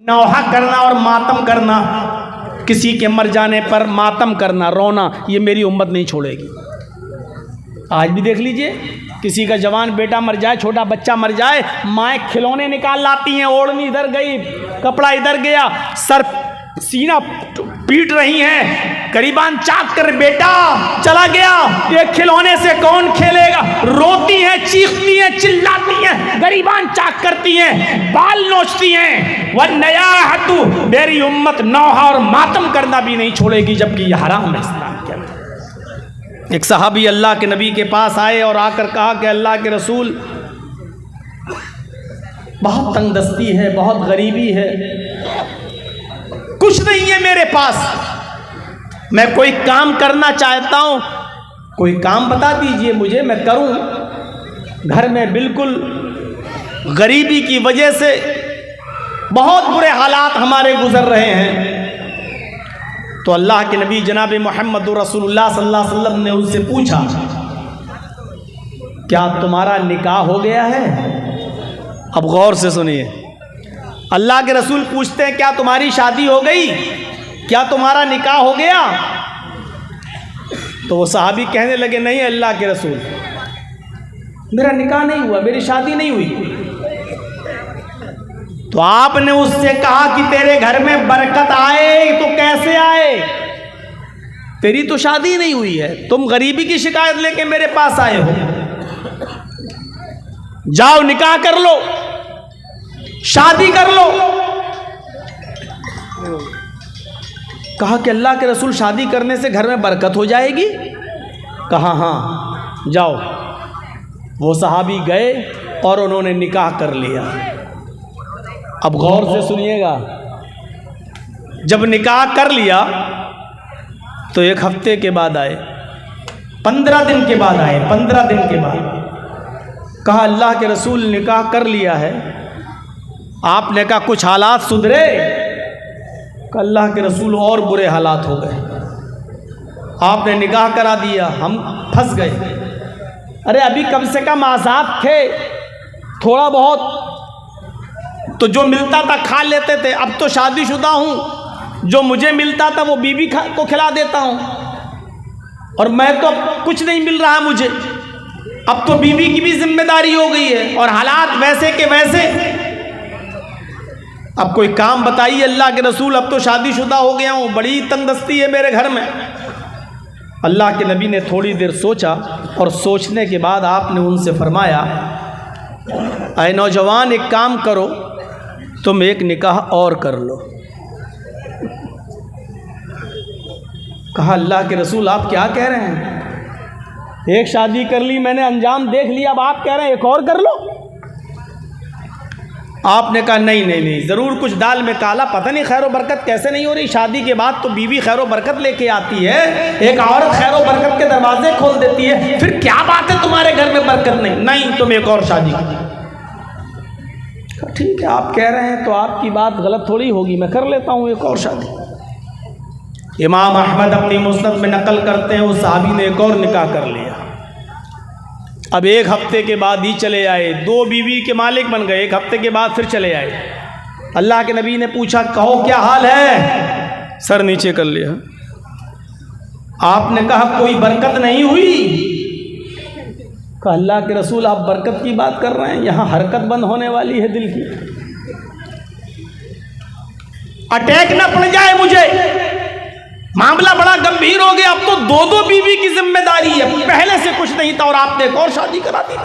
नौहा करना और मातम करना, किसी के मर जाने पर मातम करना, रोना, ये मेरी उम्मत नहीं छोड़ेगी। आज भी देख लीजिए, किसी का जवान बेटा मर जाए, छोटा बच्चा मर जाए, माएँ खिलौने निकाल लाती हैं, ओढ़नी इधर गई, कपड़ा इधर गया, सर सीना पीट रही हैं, करीबान चाक कर बेटा चला गया, ये खिलौने से कौन खेलेगा, रोती हैं, चीखती हैं, चिल्लाती हैं, गरीबान चाक करती हैं, बाल नोचती हैं। वह नया हतू, मेरी उम्मत नौहा और मातम करना भी नहीं छोड़ेगी, जबकि यह हराम है इस्लाम के अंदर। एक सहाबी अल्लाह के नबी के पास आए और आकर कहा कि अल्लाह के रसूल, बहुत तंगदस्ती है, बहुत गरीबी है, कुछ नहीं है मेरे पास, मैं कोई काम करना चाहता हूं, कोई काम बता दीजिए मुझे, मैं करूं। घर में बिल्कुल गरीबी की वजह से बहुत बुरे हालात हमारे गुजर रहे हैं। तो अल्लाह के नबी जनाब मोहम्मद रसूलुल्लाह सल्लल्लाहु अलैहि वसल्लम ने उनसे पूछा, क्या तुम्हारा निकाह हो गया है? अब गौर से सुनिए, अल्लाह के रसूल पूछते हैं क्या तुम्हारी शादी हो गई, क्या तुम्हारा निकाह हो गया? तो वो सहाबी कहने लगे, नहीं अल्लाह के रसूल, मेरा निकाह नहीं हुआ, मेरी शादी नहीं हुई। तो आपने उससे कहा कि तेरे घर में बरकत आए, तो कैसे आए? तेरी तो शादी नहीं हुई है, तुम गरीबी की शिकायत लेके मेरे पास आए हो, जाओ निकाह कर लो, शादी कर लो। कहा कि अल्लाह के रसूल, शादी करने से घर में बरकत हो जाएगी? कहा हाँ, जाओ। वो सहाबी गए और उन्होंने निकाह कर लिया। अब गौर से सुनिएगा, जब निकाह कर लिया तो 1 हफ्ते के बाद आए, 15 दिन के बाद आए, 15 दिन के बाद कहा अल्लाह के रसूल निकाह कर लिया है। आपने कहा कुछ हालात सुधरे? अल्लाह के रसूल और बुरे हालात हो गए। आपने निकाह करा दिया, हम फंस गए। अरे अभी कम से कम आज़ाद थे, थोड़ा बहुत तो जो मिलता था खा लेते थे, अब तो शादीशुदा हूँ, जो मुझे मिलता था वो बीवी को खिला देता हूँ, और मैं तो कुछ नहीं मिल रहा मुझे, अब तो बीवी की भी जिम्मेदारी हो गई है, और हालात वैसे के वैसे। अब कोई काम बताइए अल्लाह के रसूल, अब तो शादीशुदा हो गया हूँ, बड़ी तंगदस्ती है मेरे घर में। अल्लाह के नबी ने थोड़ी देर सोचा, और सोचने के बाद आपने उनसे फरमाया, ऐ नौजवान, एक काम करो, तुम एक निकाह और कर लो। कहा अल्लाह के रसूल, आप क्या कह रहे हैं? एक शादी कर ली मैंने, अंजाम देख लिया, अब आप कह रहे हैं एक और कर लो? आपने कहा नहीं नहीं नहीं, ज़रूर कुछ दाल में काला, पता नहीं खैर बरकत कैसे नहीं हो रही। शादी के बाद तो बीवी खैर बरकत लेके आती है, एक औरत खैर बरकत के दरवाजे खोल देती है, फिर क्या बात है तुम्हारे घर में बरकत नहीं? नहीं, तुम एक और शादी कर। ठीक है, आप कह रहे हैं तो आपकी बात गलत थोड़ी होगी, मैं कर लेता हूँ एक और शादी। इमाम अहमद अपनी मुस्नद में नकल करते हैं, उस सहाबी ने एक और निकाह कर लिया। अब 1 हफ्ते के बाद ही चले आए, 2 बीवी के मालिक बन गए। 1 हफ्ते के बाद फिर चले आए। अल्लाह के नबी ने पूछा, कहो क्या हाल है? सर नीचे कर लिया। आपने कहा कोई बरकत नहीं हुई? कहा अल्लाह के रसूल, आप बरकत की बात कर रहे हैं, यहाँ हरकत बंद होने वाली है दिल की, अटैक ना पड़ जाए मुझे, मामला बड़ा गंभीर हो गया, अब तो 2-2 बीवी की जिम्मेदारी है, पहले से कुछ नहीं था और आपने एक और शादी करा दी।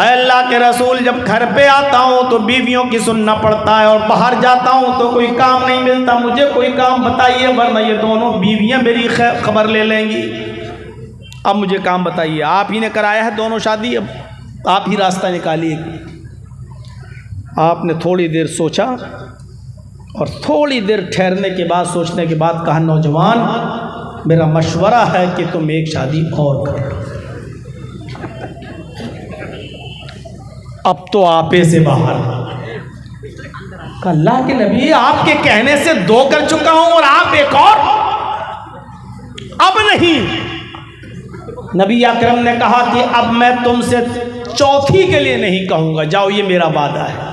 अल्लाह के रसूल, जब घर पे आता हूँ तो बीवियों की सुनना पड़ता है, और बाहर जाता हूँ तो कोई काम नहीं मिलता, मुझे कोई काम बताइए, वरना ये दोनों बीवियाँ मेरी खबर ले लेंगी। अब मुझे काम बताइए, आप ही ने कराया है दोनों शादी, अब आप ही रास्ता निकालिए। आपने थोड़ी देर सोचा, और थोड़ी देर ठहरने के बाद, सोचने के बाद कहा, नौजवान, मेरा मशवरा है कि तुम एक शादी और कर लो, अब तो आपे से बाहर। अल्लाह के नबी, आपके कहने से 2 कर चुका हूं और आप एक और? अब नहीं। नबी अकरम ने कहा कि अब मैं तुमसे चौथी के लिए नहीं कहूंगा, जाओ, ये मेरा वादा है।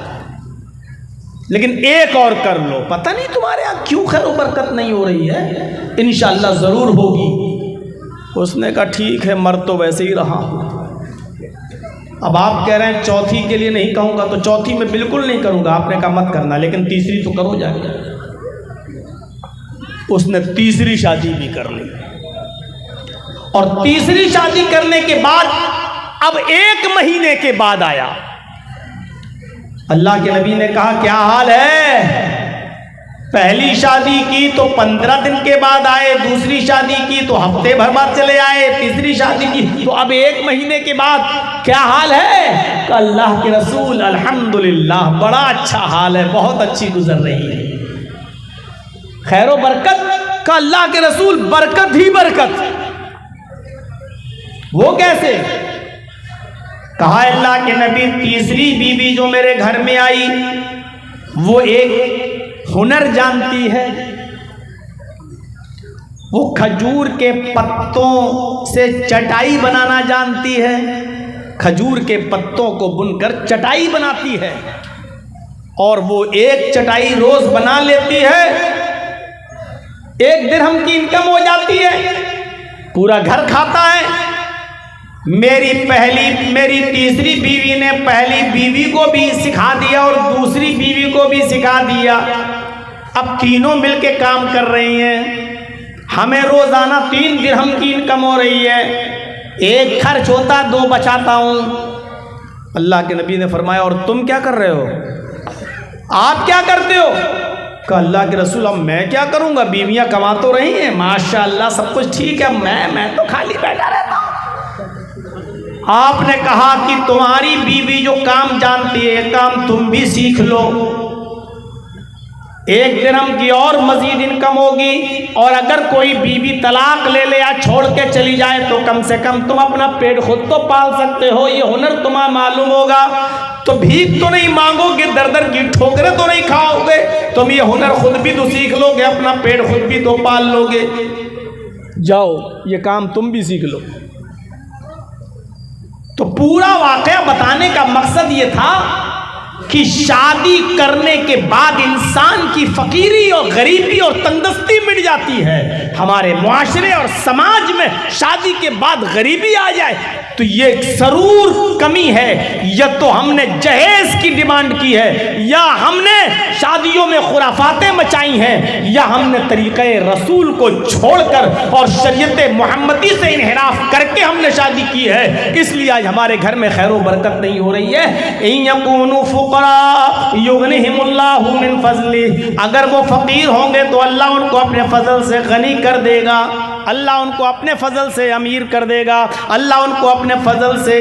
लेकिन एक और कर लो, पता नहीं तुम्हारे यहाँ क्यों खैर बरकत नहीं हो रही है, इंशाअल्लाह ज़रूर होगी। उसने कहा ठीक है, मर तो वैसे ही रहा हूँ। अब आप कह रहे हैं चौथी के लिए नहीं कहूँगा, तो चौथी में बिल्कुल नहीं करूँगा, आपने कहा मत करना, लेकिन तीसरी तो करो जाके। उसने तीसरी शादी भी कर ली, और तीसरी शादी करने के बाद अब 1 महीने के बाद आया। अल्लाह के नबी ने कहा क्या हाल है? पहली शादी की तो 15 दिन के बाद आए, दूसरी शादी की तो हफ्ते भर बाद चले आए, तीसरी शादी की तो अब 1 महीने के बाद, क्या हाल है? अल्लाह के रसूल अल्हम्दुलिल्लाह बड़ा अच्छा हाल है, बहुत अच्छी गुजर रही है, खैर बरकत का। अल्लाह के रसूल बरकत ही बरकत। वो कैसे? कहा अल्लाह के नबी तीसरी बीवी जो मेरे घर में आई वो एक हुनर जानती है, वो खजूर के पत्तों से चटाई बनाना जानती है, खजूर के पत्तों को बुनकर चटाई बनाती है, और वो एक चटाई रोज बना लेती है, 1 दिरहम की इनकम हो जाती है, पूरा घर खाता है। मेरी तीसरी बीवी ने पहली बीवी को भी सिखा दिया और दूसरी बीवी को भी सिखा दिया। अब तीनों मिलके काम कर रही हैं, हमें रोजाना 3 दिरहम की इनकम हो रही है, 1 खर्च होता 2 बचाता हूँ। अल्लाह के नबी ने फरमाया और तुम क्या कर रहे हो? आप क्या करते हो? कहा अल्लाह के रसूल अब मैं क्या करूँगा, बीवियाँ कमा तो रही हैं, माशाअल्लाह सब कुछ ठीक है, मैं तो खाली बैठा रहता हूँ। आपने कहा कि तुम्हारी बीवी जो काम जानती है, काम तुम भी सीख लो, 1 दिरहम की और मजीद इनकम होगी, और अगर कोई बीवी तलाक ले ले या छोड़ के चली जाए तो कम से कम तुम अपना पेट खुद तो पाल सकते हो, ये हुनर तुम्हें मालूम होगा, तो भीख तो नहीं मांगोगे, दर दर की ठोकरें तो नहीं खाओगे, तुम ये हुनर खुद भी तो सीख लोगे, अपना पेट खुद भी तो पाल लोगे, जाओ ये काम तुम भी सीख लो। तो पूरा वाकया बताने का मकसद ये था कि शादी करने के बाद इंसान की फकीरी और गरीबी और तंगदस्ती मिट जाती है। हमारे मुआशरे और समाज में शादी के बाद गरीबी आ जाए तो ये जरूर कमी है, या तो हमने जहेज की डिमांड की है, या हमने शादियों में खुराफातें मचाई हैं, या हमने तरीक़े रसूल को छोड़कर और शरीयत मोहम्मदी से इन्हिराफ करके हमने शादी की है, इसलिए आज हमारे घर में खैर बरकत नहीं हो रही है। इन यकूनु फुक़रा युग़निहिमुल्लाहु मिन फ़ज़ली, अगर वो फ़कीर होंगे तो अल्लाह उनको अपने फजल से गनी कर देगा, अल्लाह उनको अपने फजल से अमीर कर देगा, अल्लाह उनको अपने फजल से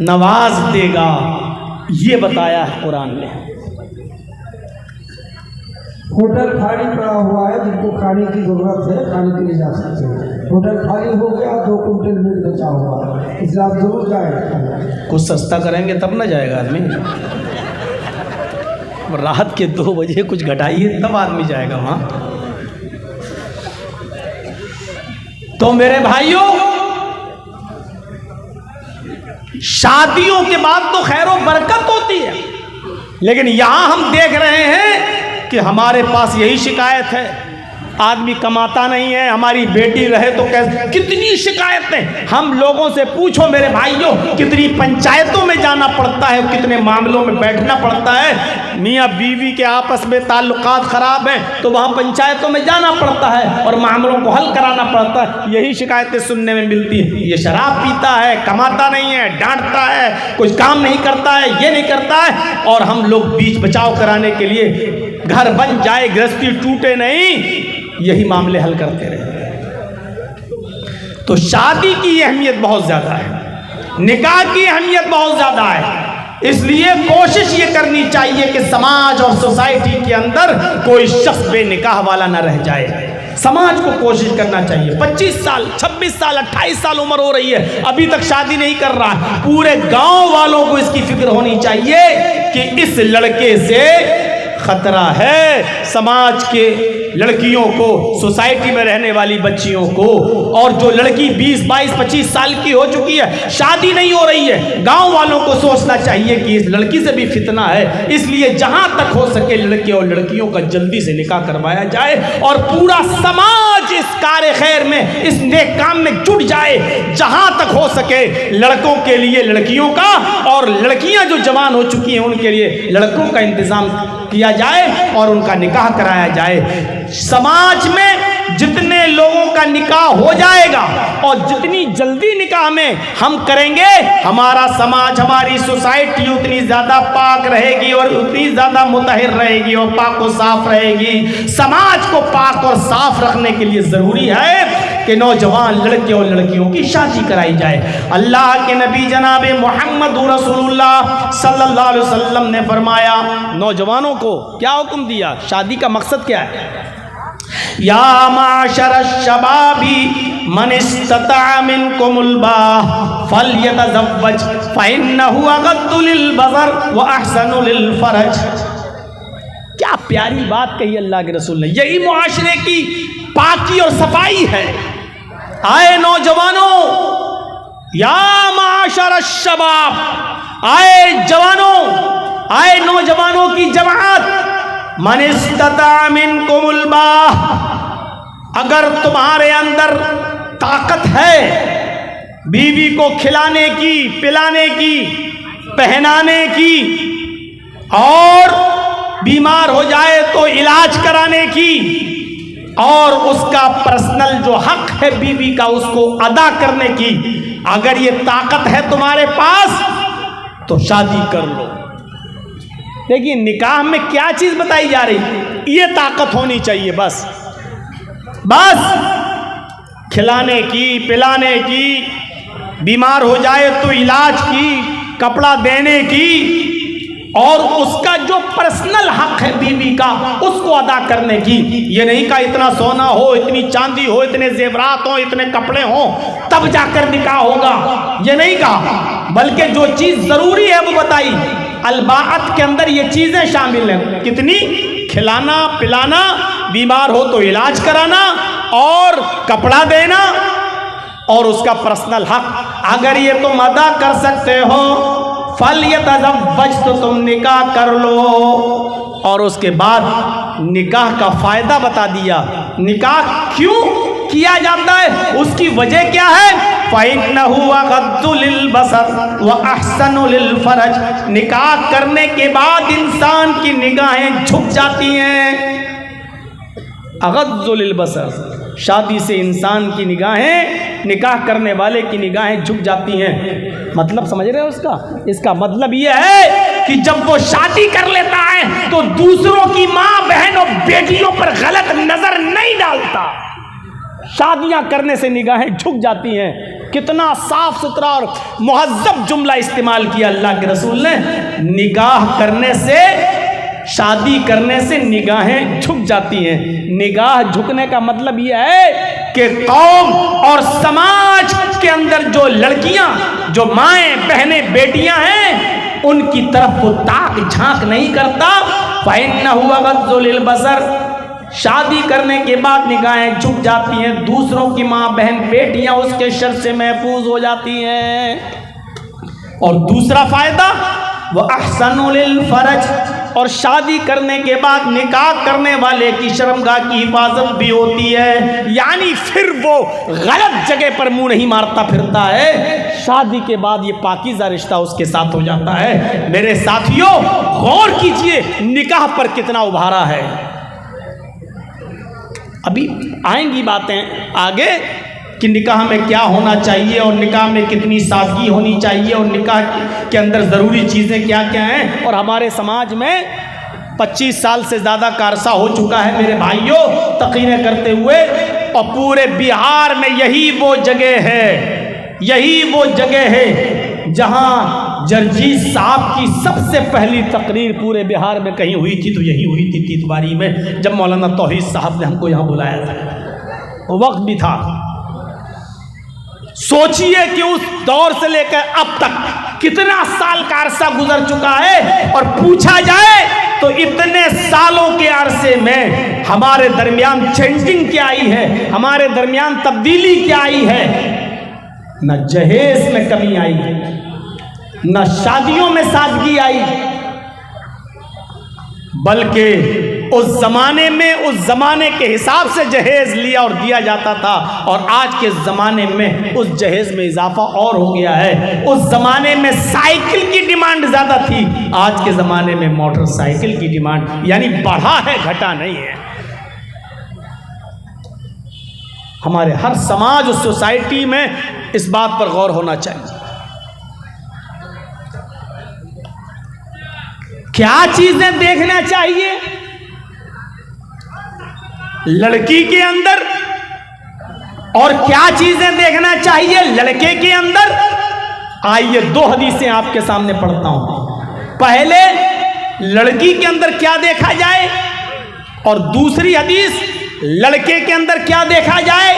नवाज देगा। ये बताया है कुरान ने। होटल खाली पड़ा हुआ है, जिनको खाने की जरूरत है खाने के लिए जा सकते हैं। होटल खाली हो गया, 2 कुंटल मीट बचा हुआ है, इसलिए आप जरूर जाए। कुछ सस्ता करेंगे तब ना जाएगा आदमी, रात के 2 बजे कुछ घटाइए तब आदमी जाएगा वहाँ। तो मेरे भाइयों, शादियों के बाद तो खैरो बरकत होती है, लेकिन यहां हम देख रहे हैं कि हमारे पास यही शिकायत है, आदमी कमाता नहीं है, हमारी बेटी रहे तो कैसे, कितनी शिकायतें। हम लोगों से पूछो मेरे भाइयों, कितनी पंचायतों में जाना पड़ता है, कितने मामलों में बैठना पड़ता है। मियाँ बीवी के आपस में ताल्लुकात ख़राब हैं तो वहाँ पंचायतों में जाना पड़ता है और मामलों को हल कराना पड़ता है। यही शिकायतें सुनने में मिलती हैं, ये शराब पीता है, कमाता नहीं है, डांटता है, कुछ काम नहीं करता है, ये नहीं करता है, और हम लोग बीच बचाव कराने के लिए घर बन जाए गृहस्थी टूटे नहीं, यही मामले हल करते रहे। तो शादी की अहमियत बहुत ज़्यादा है, निकाह की अहमियत बहुत ज़्यादा है, इसलिए कोशिश ये करनी चाहिए कि समाज और सोसाइटी के अंदर कोई शख्स बेनिकाह वाला ना रह जाए। समाज को कोशिश करना चाहिए, 25 साल 26 साल 28 साल उम्र हो रही है, अभी तक शादी नहीं कर रहा, पूरे गांव वालों को इसकी फिक्र होनी चाहिए कि इस लड़के से खतरा है, समाज के लड़कियों को, सोसाइटी में रहने वाली बच्चियों को, और जो लड़की 20, 22, 25 साल की हो चुकी है, शादी नहीं हो रही है, गांव वालों को सोचना चाहिए कि इस लड़की से भी फितना है, इसलिए जहां तक हो सके लड़के और लड़कियों का जल्दी से निकाह करवाया जाए और पूरा समाज इस कार्य खैर में, इस नेक काम में जुट जाए। जहां तक हो सके लड़कों के लिए लड़कियों का, और लड़कियां जो जवान हो चुकी हैं उनके लिए लड़कों का इंतजाम किया जाए और उनका निकाह कराया जाए। समाज में जितने लोगों का निकाह हो जाएगा और जितनी जल्दी निकाह में हम करेंगे, हमारा समाज, हमारी सोसाइटी उतनी ज्यादा पाक रहेगी और उतनी ज्यादा मुतहर रहेगी और पाक और साफ रहेगी। समाज को पाक और साफ रखने के लिए जरूरी है कि नौजवान लड़के और लड़कियों की शादी कराई जाए। अल्लाह के नबी जनाब मोहम्मद रसूलुल्लाह सल्लल्लाहु अलैहि वसल्लम ने फरमाया, नौजवानों को क्या हुक्म दिया, शादी का मकसद क्या है? या माशर शबाबी मन इस्तता मिनकुमुल बाह फल्यतज़व्वज फ़इन्नहु अग़द्दु लिलबसर व अहसनु लिलफरज। क्या प्यारी बात कही अल्लाह के रसूल ने। यही मुआशरे की पाकी और सफाई है। आए नौजवानों, या माशर शबाब, आए जवानों, आए नौजवानों की जमात, मन इस्तता मिनकुमुल बाह, अगर तुम्हारे अंदर ताकत है बीवी को खिलाने की, पिलाने की, पहनाने की, और बीमार हो जाए तो इलाज कराने की, और उसका पर्सनल जो हक है बीवी का उसको अदा करने की, अगर ये ताकत है तुम्हारे पास तो शादी कर लो। देखिए निकाह में क्या चीज बताई जा रही है, ये ताकत होनी चाहिए। बस खिलाने की, पिलाने की, बीमार हो जाए तो इलाज की, कपड़ा देने की, और उसका जो पर्सनल हक है बीवी का उसको अदा करने की। ये नहीं कहा इतना सोना हो, इतनी चांदी हो, इतने जेवरात हो, इतने कपड़े हो तब जाकर निकाह होगा, ये नहीं कहा, बल्कि जो चीज जरूरी है वो बताई। अलबाअत के अंदर ये चीजें शामिल हैं, कितनी? खिलाना, पिलाना, बीमार हो तो इलाज कराना, और कपड़ा देना, और उसका पर्सनल हक। अगर ये तुम अदा कर सकते हो फल्यतज़व्वज, तो तुम निकाह कर लो। और उसके बाद निकाह का फायदा बता दिया। निकाह क्यों किया जाता है, उसकी वजह क्या है? फ़इन्नहु अग़द्दु लिलबसर व अहसनु लिलफरज। निकाह करने के बाद इंसान की निगाहें झुक जाती हैं। अग़द्दु लिलबसर, शादी से इंसान की निगाहें, निकाह करने वाले की निगाहें झुक जाती हैं। मतलब समझ रहे हो उसका? इसका मतलब यह है कि जब वो शादी कर लेता है तो दूसरों की माँ, बहन और बेटियों पर गलत नजर नहीं डालता। शादियां करने से निगाहें झुक जाती हैं। कितना साफ सुथरा और मुहज्जब जुमला इस्तेमाल किया अल्लाह के रसूल ने। निकाह करने से, शादी करने से निगाहें झुक जाती हैं। निगाह झुकने का मतलब यह है कि कौम और समाज के अंदर जो लड़कियां, जो माएँ, बहनें, बेटियां हैं, उनकी तरफ वो ताक झांक नहीं करता। फ़इन्नहु अग़द्दु लिलबसर, शादी करने के बाद निगाहें झुक जाती हैं, दूसरों की माँ, बहन, बेटियां उसके शर से महफूज हो जाती हैं। और दूसरा फायदा, वह अहसनु लिलफरज, और शादी करने के बाद निकाह करने वाले की शर्मगाह की हिफाजत भी होती है। यानी फिर वो गलत जगह पर मुंह नहीं मारता फिरता है। शादी के बाद ये पाकीज़ा रिश्ता उसके साथ हो जाता है। मेरे साथियों, गौर कीजिए निकाह पर कितना उभारा है। अभी आएंगी बातें आगे कि निकाह में क्या होना चाहिए और निकाह में कितनी सादगी होनी चाहिए और निकाह के अंदर ज़रूरी चीज़ें क्या क्या हैं। और हमारे समाज में 25 साल से ज़्यादा का अरसा हो चुका है मेरे भाइयों तक़रीरें करते हुए, और पूरे बिहार में यही वो जगह है, यही वो जगह है जहाँ जरजीत साहब की सबसे पहली तकरीर पूरे बिहार में कहीं हुई थी तो यही हुई थी तीतवारी में, जब मौलाना तौहीद साहब ने हमको यहाँ बुलाया था। वो वक्त भी था। सोचिए कि उस दौर से लेकर अब तक कितना साल का अरसा गुजर चुका है, और पूछा जाए तो इतने सालों के अरसे में हमारे दरमियान चेंजिंग क्या आई है, हमारे दरमियान तब्दीली क्या आई है। न जहेज में कमी आई, न शादियों में सादगी आई, बल्कि उस जमाने में उस जमाने के हिसाब से जहेज लिया और दिया जाता था, और आज के ज़माने में उस जहेज में इजाफा और हो गया है। उस ज़माने में साइकिल की डिमांड ज़्यादा थी, आज के ज़माने में मोटरसाइकिल की डिमांड, यानी बढ़ा है, घटा नहीं है। हमारे हर समाज और सोसाइटी में इस बात पर गौर होना चाहिए। क्या चीजें देखना चाहिए लड़की के अंदर और क्या चीजें देखना चाहिए लड़के के अंदर। आइए दो हदीसें आपके सामने पढ़ता हूं। पहले लड़की के अंदर क्या देखा जाए, और दूसरी हदीस लड़के के अंदर क्या देखा जाए।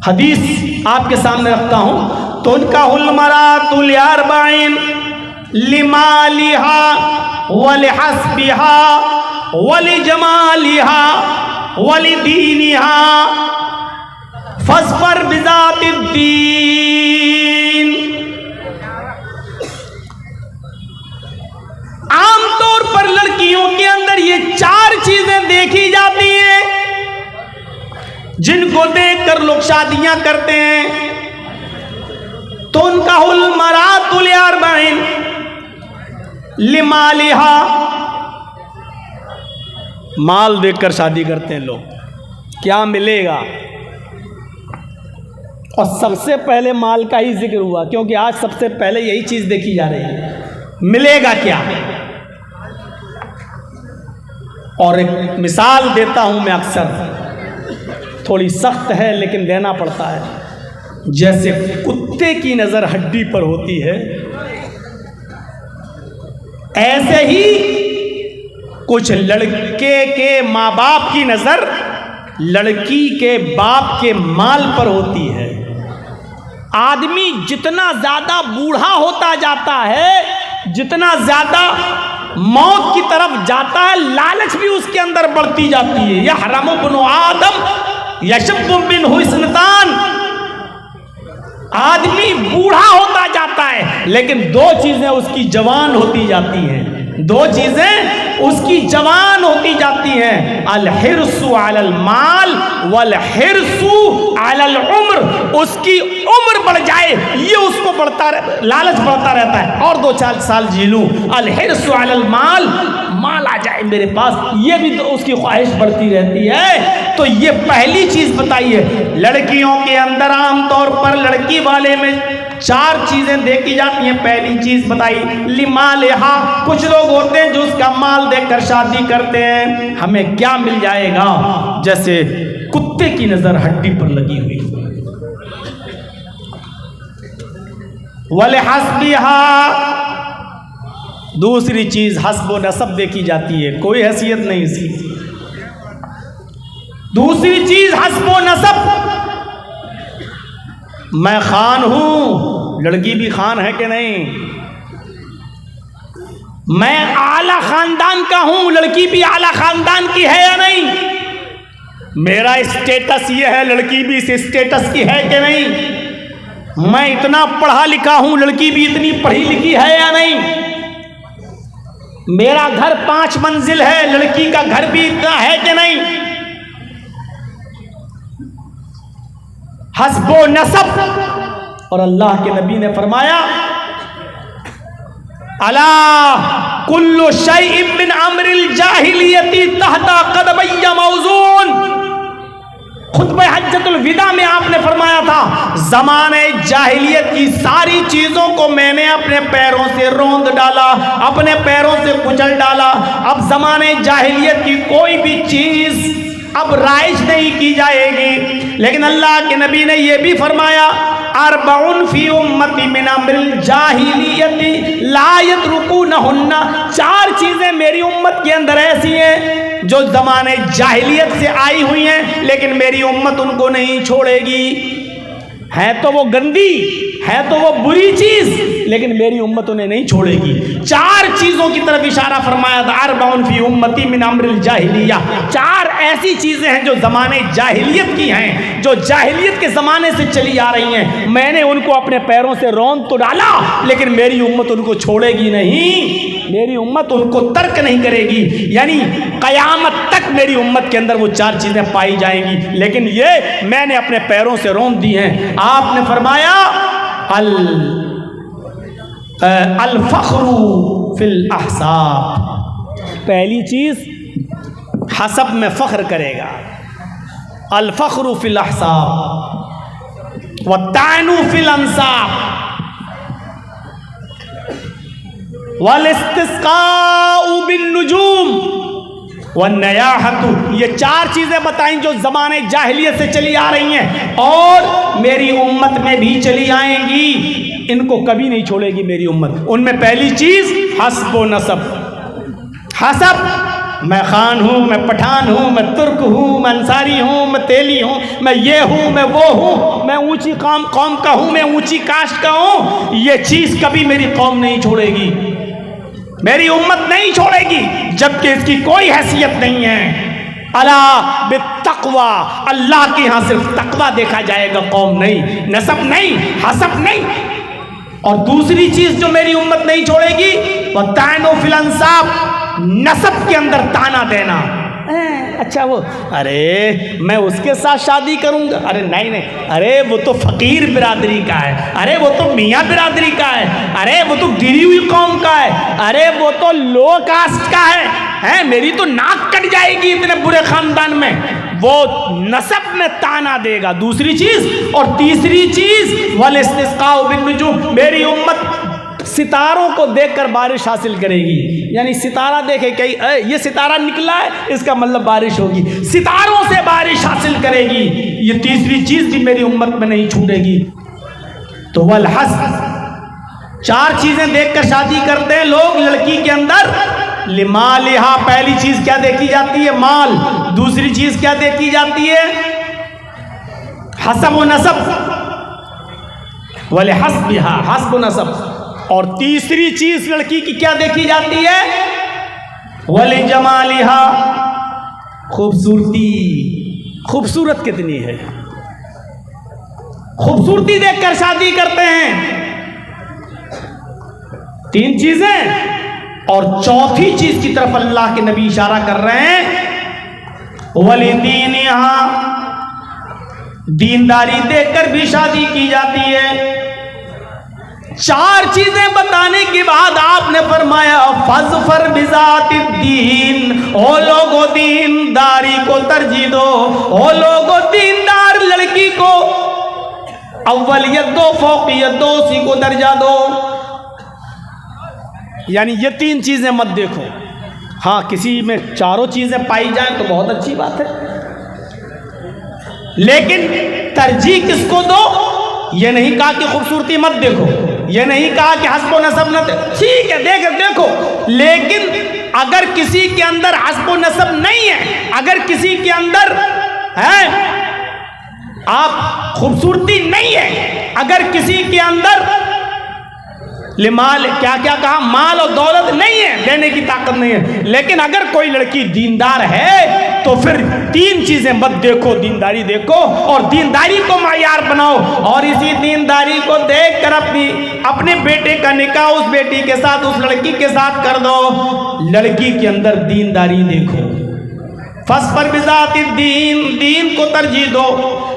हदीस आपके सामने रखता हूं। तो उनका हुलमरातुल अरबाइन लिमालिहा वलिहस्बिहा वलिजमालिहा वलिदीनिहा फस्फर बिजातिद्दीन। आमतौर पर लड़कियों के अंदर ये चार चीजें देखी जाती हैं जिनको देखकर लोग शादियां करते हैं। तो उनका हुलमरातुल अरबाइन लिमालिहा, माल देखकर शादी करते हैं लोग, क्या मिलेगा। और सबसे पहले माल का ही जिक्र हुआ, क्योंकि आज सबसे पहले यही चीज देखी जा रही है, मिलेगा क्या। और एक मिसाल देता हूं मैं, अक्सर थोड़ी सख्त है लेकिन देना पड़ता है। जैसे कुत्ते की नजर हड्डी पर होती है, ऐसे ही कुछ लड़के के माँ बाप की नजर लड़की के बाप के माल पर होती है। आदमी जितना ज्यादा बूढ़ा होता जाता है, जितना ज्यादा मौत की तरफ जाता है, लालच भी उसके अंदर बढ़ती जाती है। यह हराम बनो आदम यशब्बु मिन्हु हुस्नतान। आदमी बूढ़ा होता जाता है लेकिन दो चीजें उसकी जवान होती जाती हैं, दो चीजें उसकी जवान होती जाती हैं, अल हिर्सु अलल माल वल हिर्सु अलल उम्र। उसकी उम्र बढ़ जाए ये उसको लालच बढ़ता रहता है, और 2-4 साल जी लूं। अल हिर्सु अलल माल, माल आ जाए मेरे पास, ये भी तो उसकी ख्वाहिश बढ़ती रहती है। तो ये पहली चीज बताइए। लड़कियों के अंदर आमतौर पर लड़की वाले में 4 चीजें देखी जाती हैं। पहली चीज बताई लिमालिहा, कुछ लोग होते हैं जो उसका माल देखकर शादी करते हैं, हमें क्या मिल जाएगा, जैसे कुत्ते की नजर हड्डी पर लगी हुई। वलिहस्बिहा, दूसरी चीज हस्ब व नसब देखी जाती है, कोई हैसियत नहीं इसकी। दूसरी चीज हस्ब व नसब, मैं खान हूं, लड़की भी खान है कि नहीं। मैं आला खानदान का हूं, लड़की भी आला खानदान की है या नहीं। मेरा स्टेटस ये है, लड़की भी इस स्टेटस की है कि नहीं। मैं इतना पढ़ा लिखा हूं, लड़की भी इतनी पढ़ी लिखी है या नहीं। मेरा घर 5 मंजिल है, लड़की का घर भी इतना है कि नहीं। हस्बो नसब। और अल्लाह के नबी ने फरमाया, अला कुल्लु शैइन मिन अमरिल जाहिलियती तहता कदमैया मौजून। खुतबे हज्जतुल विदा में आपने फरमाया था, जमाने जाहिलियत की सारी चीजों को मैंने अपने पैरों से रौंद डाला, अपने पैरों से कुचल डाला। अब जमाने जाहिलियत की कोई भी चीज अब राइज नहीं की जाएगी। लेकिन अल्लाह के नबी ने यह भी फरमाया, अरबउन फी उम्मती मिन अमरिल जाहिलियती ला यतरुकुनहुन्ना। 4 चीजें मेरी उम्मत के अंदर ऐसी हैं जो जमाने जाहिलियत से आई हुई हैं, लेकिन मेरी उम्मत उनको नहीं छोड़ेगी। है तो वो गंदी, है तो वो बुरी चीज, लेकिन मेरी उम्मत उन्हें नहीं छोड़ेगी। 4 चीजों की तरफ इशारा फरमाया था, अरबाउन फी उम्मती मिन अम्रिल जाहिलिया। 4 ऐसी चीजें हैं जो जमाने जाहिलियत की हैं, जो जाहिलियत के जमाने से चली आ रही हैं। मैंने उनको अपने पैरों से रौंद तो डाला, लेकिन मेरी उम्मत उनको छोड़ेगी नहीं, मेरी उम्मत उनको तर्क नहीं करेगी। यानी कयामत तक मेरी उम्मत के अंदर वो 4 चीजें पाई जाएंगी, लेकिन ये मैंने अपने पैरों से रौंद दी हैं। आपने फरमाया अल फख्रु फिल अहसाब, पहली चीज हसब में फख्र करेगा। अल फख्रु फिल अहसाब व तानु फिल अंसाब वल इस्तिस्काउ बिन नुजूम व नयाहतु। ये 4 चीजें बताई जो जमाने जाहिलियत से चली आ रही हैं और मेरी उम्मत में भी चली आएंगी, इनको कभी नहीं छोड़ेगी मेरी उम्मत। उनमें पहली चीज हस्ब व नसब। हसब, मैं खान हूँ, मैं पठान हूँ, मैं तुर्क हूँ, मैं अंसारी हूँ, मैं तेली हूँ, मैं ये हूँ, मैं वो हूँ, मैं ऊंची कौम का हूँ, मैं ऊंची कास्ट का हूँ। ये चीज कभी मेरी कौम नहीं छोड़ेगी, मेरी उम्मत नहीं छोड़ेगी, जबकि इसकी कोई हैसियत नहीं है। अला बित्तक़वा, अल्लाह के यहाँ सिर्फ तकवा देखा जाएगा, कौम नहीं, नसब नहीं, हसब नहीं। और दूसरी चीज जो मेरी उम्मत नहीं छोड़ेगी वह तानो फिल अंसाब, नसब के अंदर ताना देना। अच्छा वो, अरे मैं उसके साथ शादी करूंगा, अरे नहीं नहीं, अरे वो तो फकीर बिरादरी का है, अरे वो तो मियाँ बिरादरी का है, अरे वो तो गिरी हुई कौम का है, अरे वो तो लो कास्ट का है, मेरी तो नाक कट जाएगी इतने बुरे खानदान में। वो नसब में ताना देगा, दूसरी चीज। और तीसरी चीज वल इस्तिस्काउ बिन नुजूम, मेरी उम्मत सितारों को देखकर बारिश हासिल करेगी। यानी सितारा देखे, कहीं ये सितारा निकला है, इसका मतलब बारिश होगी, सितारों से बारिश हासिल करेगी। ये तीसरी चीज भी मेरी उम्मत में नहीं छूटेगी। तो वल हस्ब, 4 चीजें देखकर शादी करते हैं लोग लड़की के अंदर। लिमालिहा, पहली चीज क्या देखी जाती है? माल। दूसरी चीज क्या देखी जाती है? हसब व नसब। वल हस्बिहा, हस्ब व नसब। और तीसरी चीज लड़की की क्या देखी जाती है? वली जमालिहा, खूबसूरती। खूबसूरत कितनी है, खूबसूरती देखकर शादी करते हैं। 3 चीजें। और चौथी चीज की तरफ अल्लाह के नबी इशारा कर रहे हैं, वली दीनिहा, दीनदारी देखकर भी शादी की जाती है। 4 चीजें बताने के बाद आपने फरमाया फज़फर बिज़ातिद्दीन, ओ लोगो दीनदारी को तरजीह दो, ओ लोगो दीनदार लड़की को अव्वलियत दो, फौकियत दो, उसी को दर्जा दो। यानी ये 3 चीजें मत देखो। हाँ, किसी में चारों चीजें पाई जाए तो बहुत अच्छी बात है, लेकिन तरजीह किसको दो? ये नहीं कहा कि खूबसूरती मत देखो, ये नहीं कहा कि हस्ब नसब न, ठीक है देखो, लेकिन अगर किसी के अंदर हस्ब नसब नहीं है, अगर किसी के अंदर है आप खूबसूरती नहीं है, अगर किसी के अंदर लिमाल क्या क्या कहा, माल और दौलत नहीं है, देने की ताकत नहीं है, लेकिन अगर कोई लड़की दीनदार है तो फिर 3 चीजें मत देखो, दीनदारी देखो और दीनदारी को मायार बनाओ। और इसी दीनदारी को देखकर अपने बेटे का निकाह उस बेटी के साथ, उस लड़की के साथ कर दो। लड़की के अंदर दीनदारी देखो। फज़फर बिज़ातिद्दीन, दीन को तरजीह दो।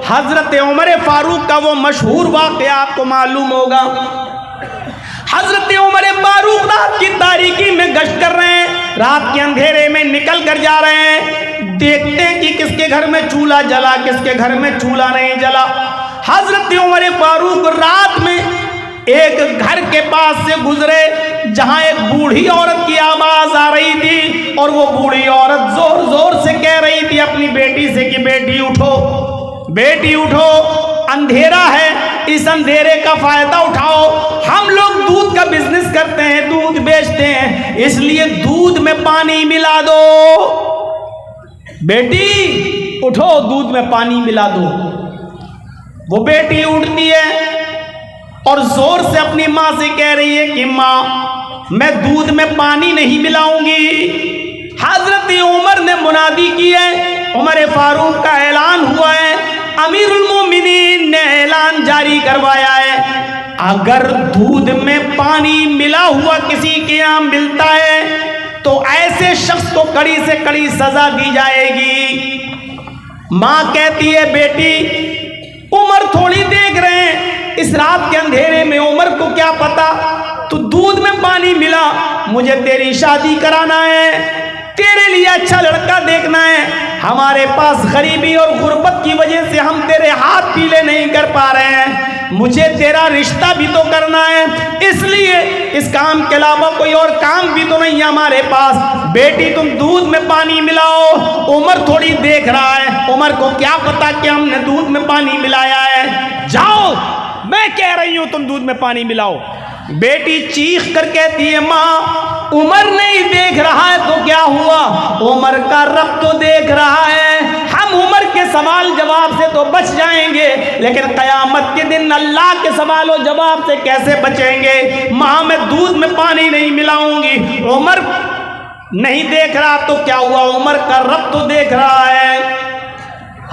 हजरत उमर फारूक का वो मशहूर वाक़या आपको मालूम होगा। हजरत उमर फारूक रात की तारीकी में गश्त कर रहे हैं, रात के अंधेरे में निकल कर जा रहे हैं, देखते हैं कि किसके घर में चूल्हा जला, किसके घर में चूल्हा नहीं जला। हजरत उमर फारूक रात में एक घर के पास से गुजरे जहां एक बूढ़ी औरत की आवाज आ रही थी, और वो बूढ़ी औरत जोर जोर से कह रही थी अपनी बेटी से कि बेटी उठो, बेटी उठो, अंधेरा है, इस अंधेरे का फायदा उठाओ। हम लोग दूध का बिजनेस करते हैं, दूध बेचते हैं, इसलिए दूध में पानी मिला दो, बेटी उठो दूध में पानी मिला दो। वो बेटी उठती है और जोर से अपनी माँ से कह रही है कि माँ, मैं दूध में पानी नहीं मिलाऊंगी। हजरत उमर ने मुनादी की है, उमर फारूक का ऐलान हुआ है, अमीरुल मोमिनीन ने ऐलान जारी करवाया है, अगर दूध में पानी मिला हुआ किसी के यहाँ मिलता है तो ऐसे शख्स को कड़ी से कड़ी सजा दी जाएगी। माँ कहती है बेटी, उमर थोड़ी देख रहे हैं, इस रात के अंधेरे में उमर को क्या पता, तो दूध में पानी मिला, मुझे तेरी शादी कराना है, तेरे लिए अच्छा लड़का देखना है, हमारे पास गरीबी और गुर्बत की वजह से हम तेरे हाथ पीले नहीं कर पा रहे हैं, मुझे तेरा रिश्ता भी तो करना है, इसलिए इस काम के अलावा कोई और काम भी तो नहीं है हमारे पास। बेटी तुम दूध में पानी मिलाओ, उमर थोड़ी देख रहा है, उमर को क्या पता कि हमने दूध में पानी मिलाया है, जाओ, मैं कह रही हूं तुम दूध में पानी मिलाओ। बेटी चीख कर कहती है माँ, उमर नहीं देख रहा है तो क्या हुआ, उमर का रब तो देख रहा है, हम उमर के सवाल जवाब से तो बच जाएंगे, लेकिन कयामत के दिन अल्लाह के सवाल और जवाब से कैसे बचेंगे। माँ मैं दूध में पानी नहीं मिलाऊंगी, उमर नहीं देख रहा तो क्या हुआ, उमर का रब तो देख रहा है।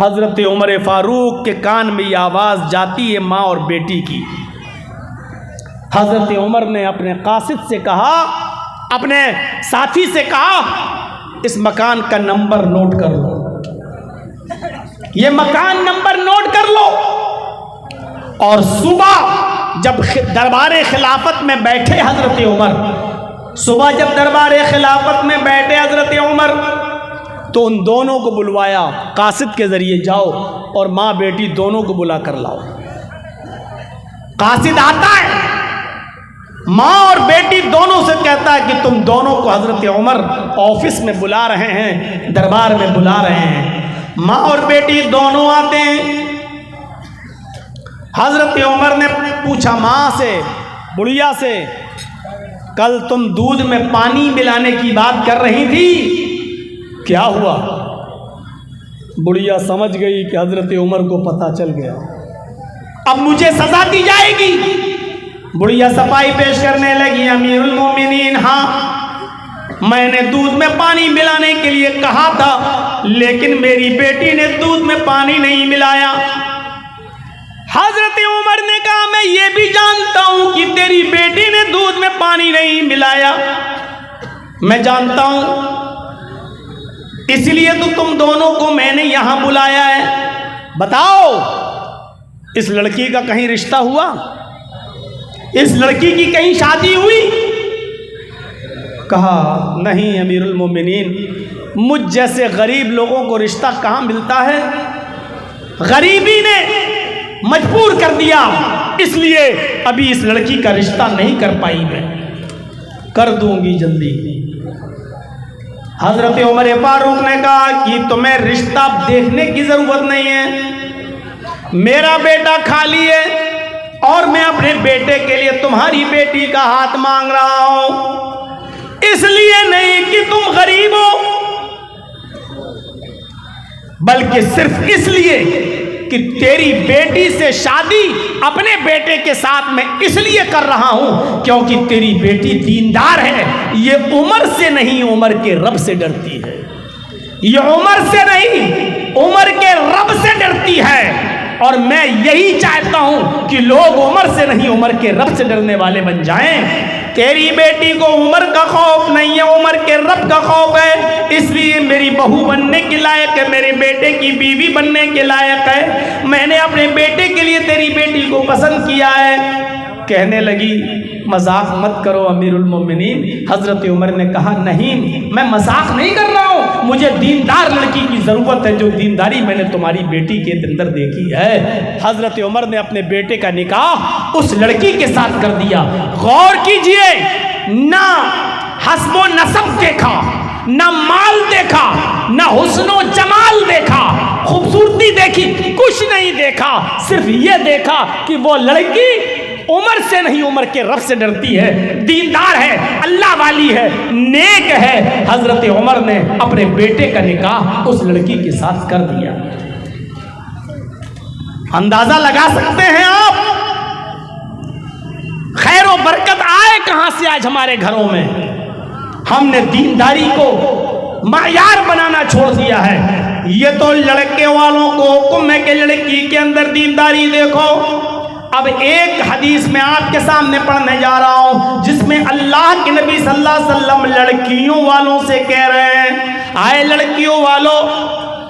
हजरत उमर फारूक के कान में ये आवाज़ जाती है माँ और बेटी की। हजरत उमर ने अपने कासिद से कहा, अपने साथी से कहा, इस मकान का नंबर नोट कर लो, ये मकान नंबर नोट कर लो, और सुबह जब दरबार खिलाफत में बैठे हजरत उमर, सुबह जब दरबार खिलाफत में बैठे हजरत उमर, तो उन दोनों को बुलवाया, कासिद के जरिए जाओ और माँ बेटी दोनों को बुला कर लाओ। कासिद आता है, माँ और बेटी दोनों से कहता है कि तुम दोनों को हजरत उमर ऑफिस में बुला रहे हैं, दरबार में बुला रहे हैं। माँ और बेटी दोनों आते हैं। हजरत उमर ने पूछा माँ से, बुढ़िया से, कल तुम दूध में पानी मिलाने की बात कर रही थी, क्या हुआ? बुढ़िया समझ गई कि हजरत उमर को पता चल गया, अब मुझे सजा दी जाएगी। बुढ़िया सफाई पेश करने लगी, अमीरुल मोमिनीन, हाँ मैंने दूध में पानी मिलाने के लिए कहा था, लेकिन मेरी बेटी ने दूध में पानी नहीं मिलाया। हजरत उमर ने कहा मैं ये भी जानता हूं कि तेरी बेटी ने दूध में पानी नहीं मिलाया, मैं जानता हूं, इसलिए तो तुम दोनों को मैंने यहां बुलाया है। बताओ इस लड़की का कहीं रिश्ता हुआ, इस लड़की की कहीं शादी हुई? कहा नहीं अमीरुल मोमिनीन, मुझ जैसे गरीब लोगों को रिश्ता कहां मिलता है, गरीबी ने मजबूर कर दिया, इसलिए अभी इस लड़की का रिश्ता नहीं कर पाई, मैं कर दूंगी जल्दी। हजरत उमर फारूक ने कहा कि तुम्हें रिश्ता देखने की जरूरत नहीं है, मेरा बेटा खाली है और मैं अपने बेटे के लिए तुम्हारी बेटी का हाथ मांग रहा हूं, इसलिए नहीं कि तुम गरीब हो, बल्कि सिर्फ इसलिए कि तेरी बेटी से शादी अपने बेटे के साथ मैं इसलिए कर रहा हूं क्योंकि तेरी बेटी दीनदार है, ये उमर से नहीं उमर के रब से डरती है, ये उमर से नहीं उमर के रब से डरती है, और मैं यही चाहता हूं कि लोग उमर से नहीं उमर के रब से डरने वाले बन जाएं। तेरी बेटी को उमर का खौफ नहीं है, उमर के रब का खौफ है, इसलिए मेरी बहू बनने के लायक है, मेरे बेटे की बीवी बनने के लायक है, मैंने अपने बेटे के लिए तेरी बेटी को पसंद किया है। कहने लगी मजाक मत करो अमीरुल मोमिनीन। हजरत उमर ने कहा नहीं मैं मजाक नहीं कर रहा हूँ, मुझे दीनदार लड़की की ज़रूरत है, जो दीनदारी मैंने तुम्हारी बेटी के अंदर देखी है। हजरत उमर ने अपने बेटे का निकाह उस लड़की के साथ कर दिया। गौर कीजिए, ना हस्बो नसब देखा, ना माल देखा, ना हुस्नो जमाल देखा, खूबसूरती देखी, कुछ नहीं देखा, सिर्फ ये देखा कि वो लड़की उमर से नहीं उमर के रब से डरती है, दीनदार है, अल्लाह वाली है, नेक है। हजरत उमर ने अपने बेटे का निकाह उस लड़की के साथ कर दिया। अंदाजा लगा सकते हैं आप खैर और बरकत आए कहां से आज हमारे घरों में। हमने दीनदारी को मायार बनाना छोड़ दिया है। ये तो लड़के वालों को हुक्म है कि लड़की के अंदर दीनदारी देखो। अब एक हदीस में आपके सामने पढ़ने जा रहा हूं जिसमें अल्लाह के नबी सल्लल्लाहु अलैहि वसल्लम लड़कियों वालों से कह रहे हैं, आए लड़कियों वालों,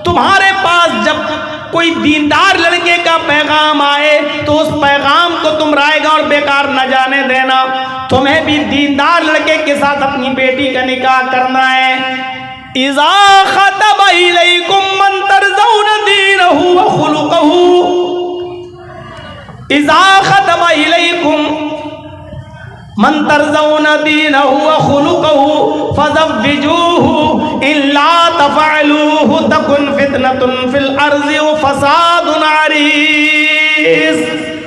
तुम्हारे पास जब कोई दीनदार लड़के का पैगाम आए तो उस पैगाम को तुम रायगा और बेकार न जाने देना। तुम्हें भी दीनदार लड़के के साथ अपनी बेटी का निकाह करना है। इज़ा खतब इलैकुम मन तरज़ौना दीनहु व खुलुकहु, इज़ा खतब इलैकुम मन तरज़ौना दीनहु व खुलुकहु फज़व्विजूहु इल्ला तफ़अलूहु तकुन फितनतुन फिल अर्ज़ि व फ़सादुन अरीज़।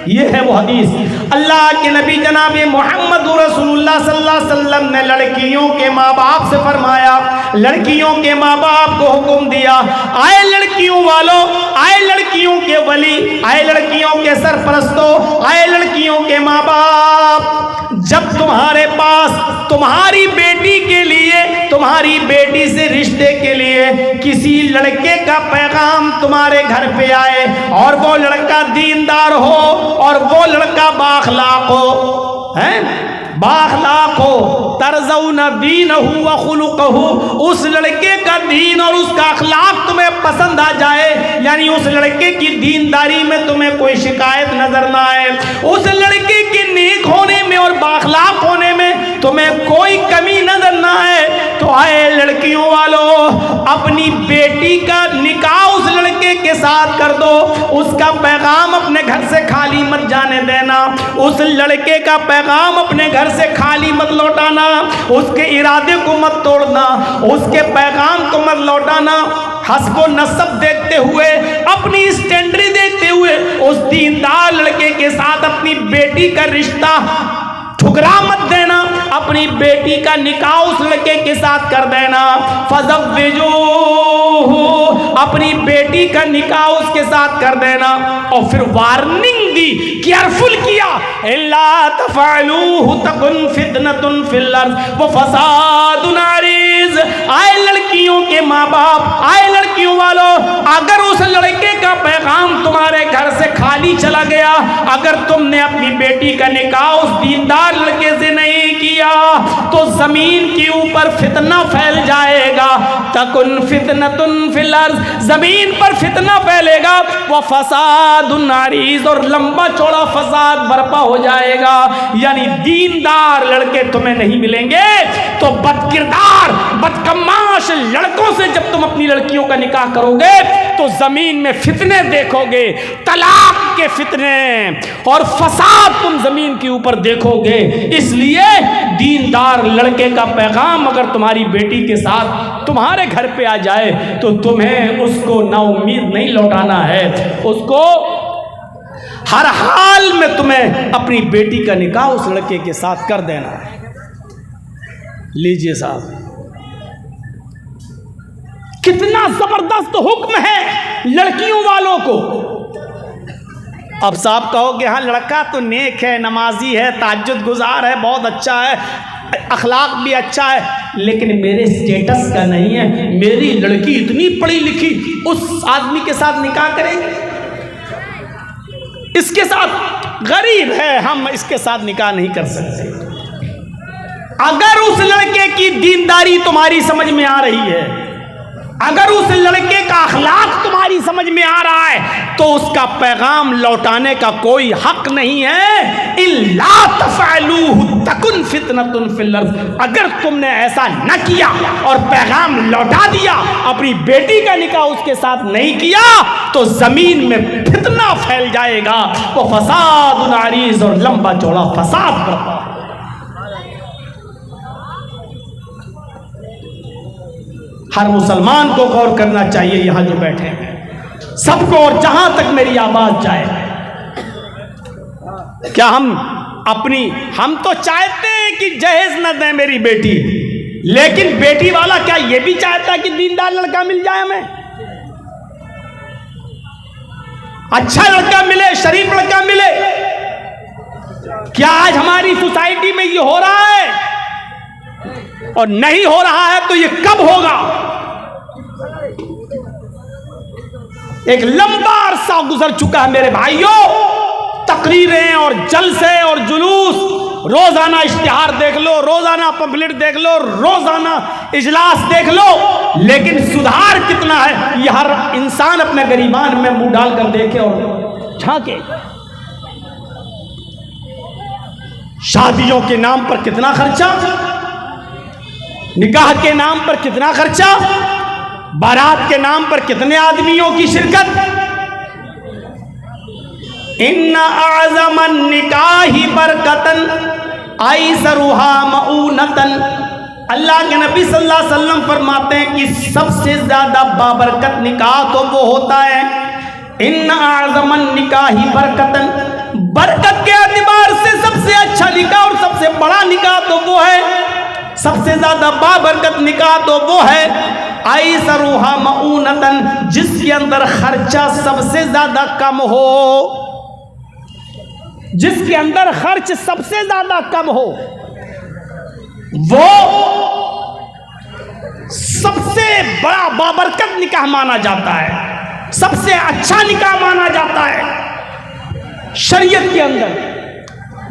ये है वो हदीस। अल्लाह के नबी जनाब मोहम्मद रसूलुल्लाह सल्लल्लाहु अलैहि वसल्लम ने लड़कियों के माँ बाप से फरमाया, लड़कियों के माँ बाप को हुक्म दिया, आए लड़कियों वालों, आए लड़कियों के वली, आए लड़कियों के सरपरस्तों, आए लड़कियों के माँ बाप, जब तुम्हारे पास तुम्हारी बेटी के लिए, तुम्हारी बेटी से रिश्ते के लिए किसी लड़के का पैगाम तुम्हारे घर पे आए और वो लड़का दीनदार हो और वो लड़का बाखलाक हो, हैं बाखलाक हो, तरज़ौना दीनहु व खुलुकहु, उस लड़के का दीन और उसका अखलाक तुम्हें पसंद आ जाए, यानी उस लड़के की दीनदारी में तुम्हें कोई शिकायत नजर ना आए, उस लड़के के नेक होने में और बाखलाक होने में तुम्हें कोई कमी नजर ना आए, तो आए लड़कियों वालों, अपनी बेटी का निकाह उस लड़के के साथ कर दो। उसका पैगाम अपने घर से खाली मत जाने देना, उस लड़के का पैगाम अपने घर से खाली मत लौटाना, उसके इरादे को मत तोड़ना, उसके पैगाम को मत लौटाना। हस्बो नसब देखते हुए, अपनी स्टैंडर्ड देखते हुए उस दीनदार लड़के के साथ अपनी बेटी का रिश्ता ठुकरा मत देना, अपनी बेटी का निकाह उस लड़के के साथ कर देना। फज़व्विजूहु, अपनी बेटी का निकाह उसके साथ कर देना। और फिर वार्निंग दी, केयरफुल किया, इल्ला तफ़अलूहु तकुन फितनतुन फिल अर्ज़ व फ़सादुन अरीज़। आए लड़कियों के माँ बाप, आए लड़कियों वालों, अगर उस लड़के का पैगाम तुम्हारे घर से खाली चला गया, अगर तुमने अपनी बेटी का निकाह उस दीनदार लड़के से नहीं किया, तो जमीन के ऊपर फितना फैल जाएगा। तकुन फितनतुन फिल अर्ज़, जमीन पर फितना फैलेगा, वो फसादुन अरीज़, और लंबा चौड़ा फसाद बर्पा हो जाएगा। यानी दीनदार लड़के तुम्हें नहीं मिलेंगे तो बदकिरदार बदकमाश लड़कों से जब तुम अपनी लड़कियों का निकाह करोगे तो जमीन में फितने देखोगे, तलाक के फितने और फसाद तुम जमीन के ऊपर देखोगे। इसलिए दीनदार लड़के का पैगाम अगर तुम्हारी बेटी के साथ तुम्हारे घर पे आ जाए तो तुम्हें उसको नाउम्मीद नहीं लौटाना है, उसको हर हाल में तुम्हें अपनी बेटी का निकाह उस लड़के के साथ कर देना है। लीजिए साहब, कितना जबरदस्त हुक्म है लड़कियों वालों को। अब साहब कहोगे हाँ लड़का तो नेक है, नमाजी है, ताज्जुद गुजार है, बहुत अच्छा है, अखलाक भी अच्छा है, लेकिन मेरे स्टेटस का नहीं है। मेरी लड़की इतनी पढ़ी लिखी, उस आदमी के साथ निकाह करेंगे? इसके साथ गरीब है, हम इसके साथ निकाह नहीं कर सकते। अगर उस लड़के की दीनदारी तुम्हारी समझ में आ रही है, अगर उस लड़के का अखलाक तुम्हारी समझ में आ रहा है, तो उसका पैगाम लौटाने का कोई हक नहीं है। इल्ला तफ़अलूहु तकुन फितनतुन फिल अर्ज़, अगर तुमने ऐसा न किया और पैगाम लौटा दिया, अपनी बेटी का निकाह उसके साथ नहीं किया, तो जमीन में फितना फैल जाएगा, वो फसादुन अरीज़, और लंबा चौड़ा फसाद बर्पा। हर मुसलमान को गौर करना चाहिए, यहां जो बैठे हैं सबको, और जहां तक मेरी आवाज जाए, क्या हम तो चाहते हैं कि जहेज न दें मेरी बेटी, लेकिन बेटी वाला क्या ये भी चाहता है कि दीनदार लड़का मिल जाए हमें? अच्छा लड़का मिले, शरीफ लड़का मिले। क्या आज हमारी सोसाइटी में ये हो रहा है? और नहीं हो रहा है तो ये कब होगा? एक लंबा अरसा गुजर चुका है मेरे भाइयों, तकरीरें और जलसे और जुलूस, रोजाना इश्तिहार देख लो, रोजाना पंफलेट देख लो, रोजाना इजलास देख लो, लेकिन सुधार कितना है ये हर इंसान अपने गरीबान में मुंह डालकर देखे और झांके। शादियों के नाम पर कितना खर्चा, निकाह के नाम पर कितना खर्चा, बारात के नाम पर कितने आदमियों की शिरकत। इन्ना आज़मन निकाही बरकतन आइसरुहा मऊनतन। अल्लाह के नबी सल्लल्लाहु अलैहि वसल्लम फरमाते हैं कि सबसे ज्यादा बाबरकत निकाह तो वो होता है, इन्ना आज़मन निकाही बरकतन, बरकत के एतबार से सबसे अच्छा निकाह और सबसे बड़ा निकाह तो वो है, सबसे ज्यादा बाबरकत निकाह तो वो है आइसरुहा मऊनतन, जिसके अंदर खर्चा सबसे ज्यादा कम हो, जिसके अंदर खर्च सबसे ज्यादा कम हो, वो सबसे बड़ा बाबरकत निकाह माना जाता है, सबसे अच्छा निकाह माना जाता है शरीयत के अंदर।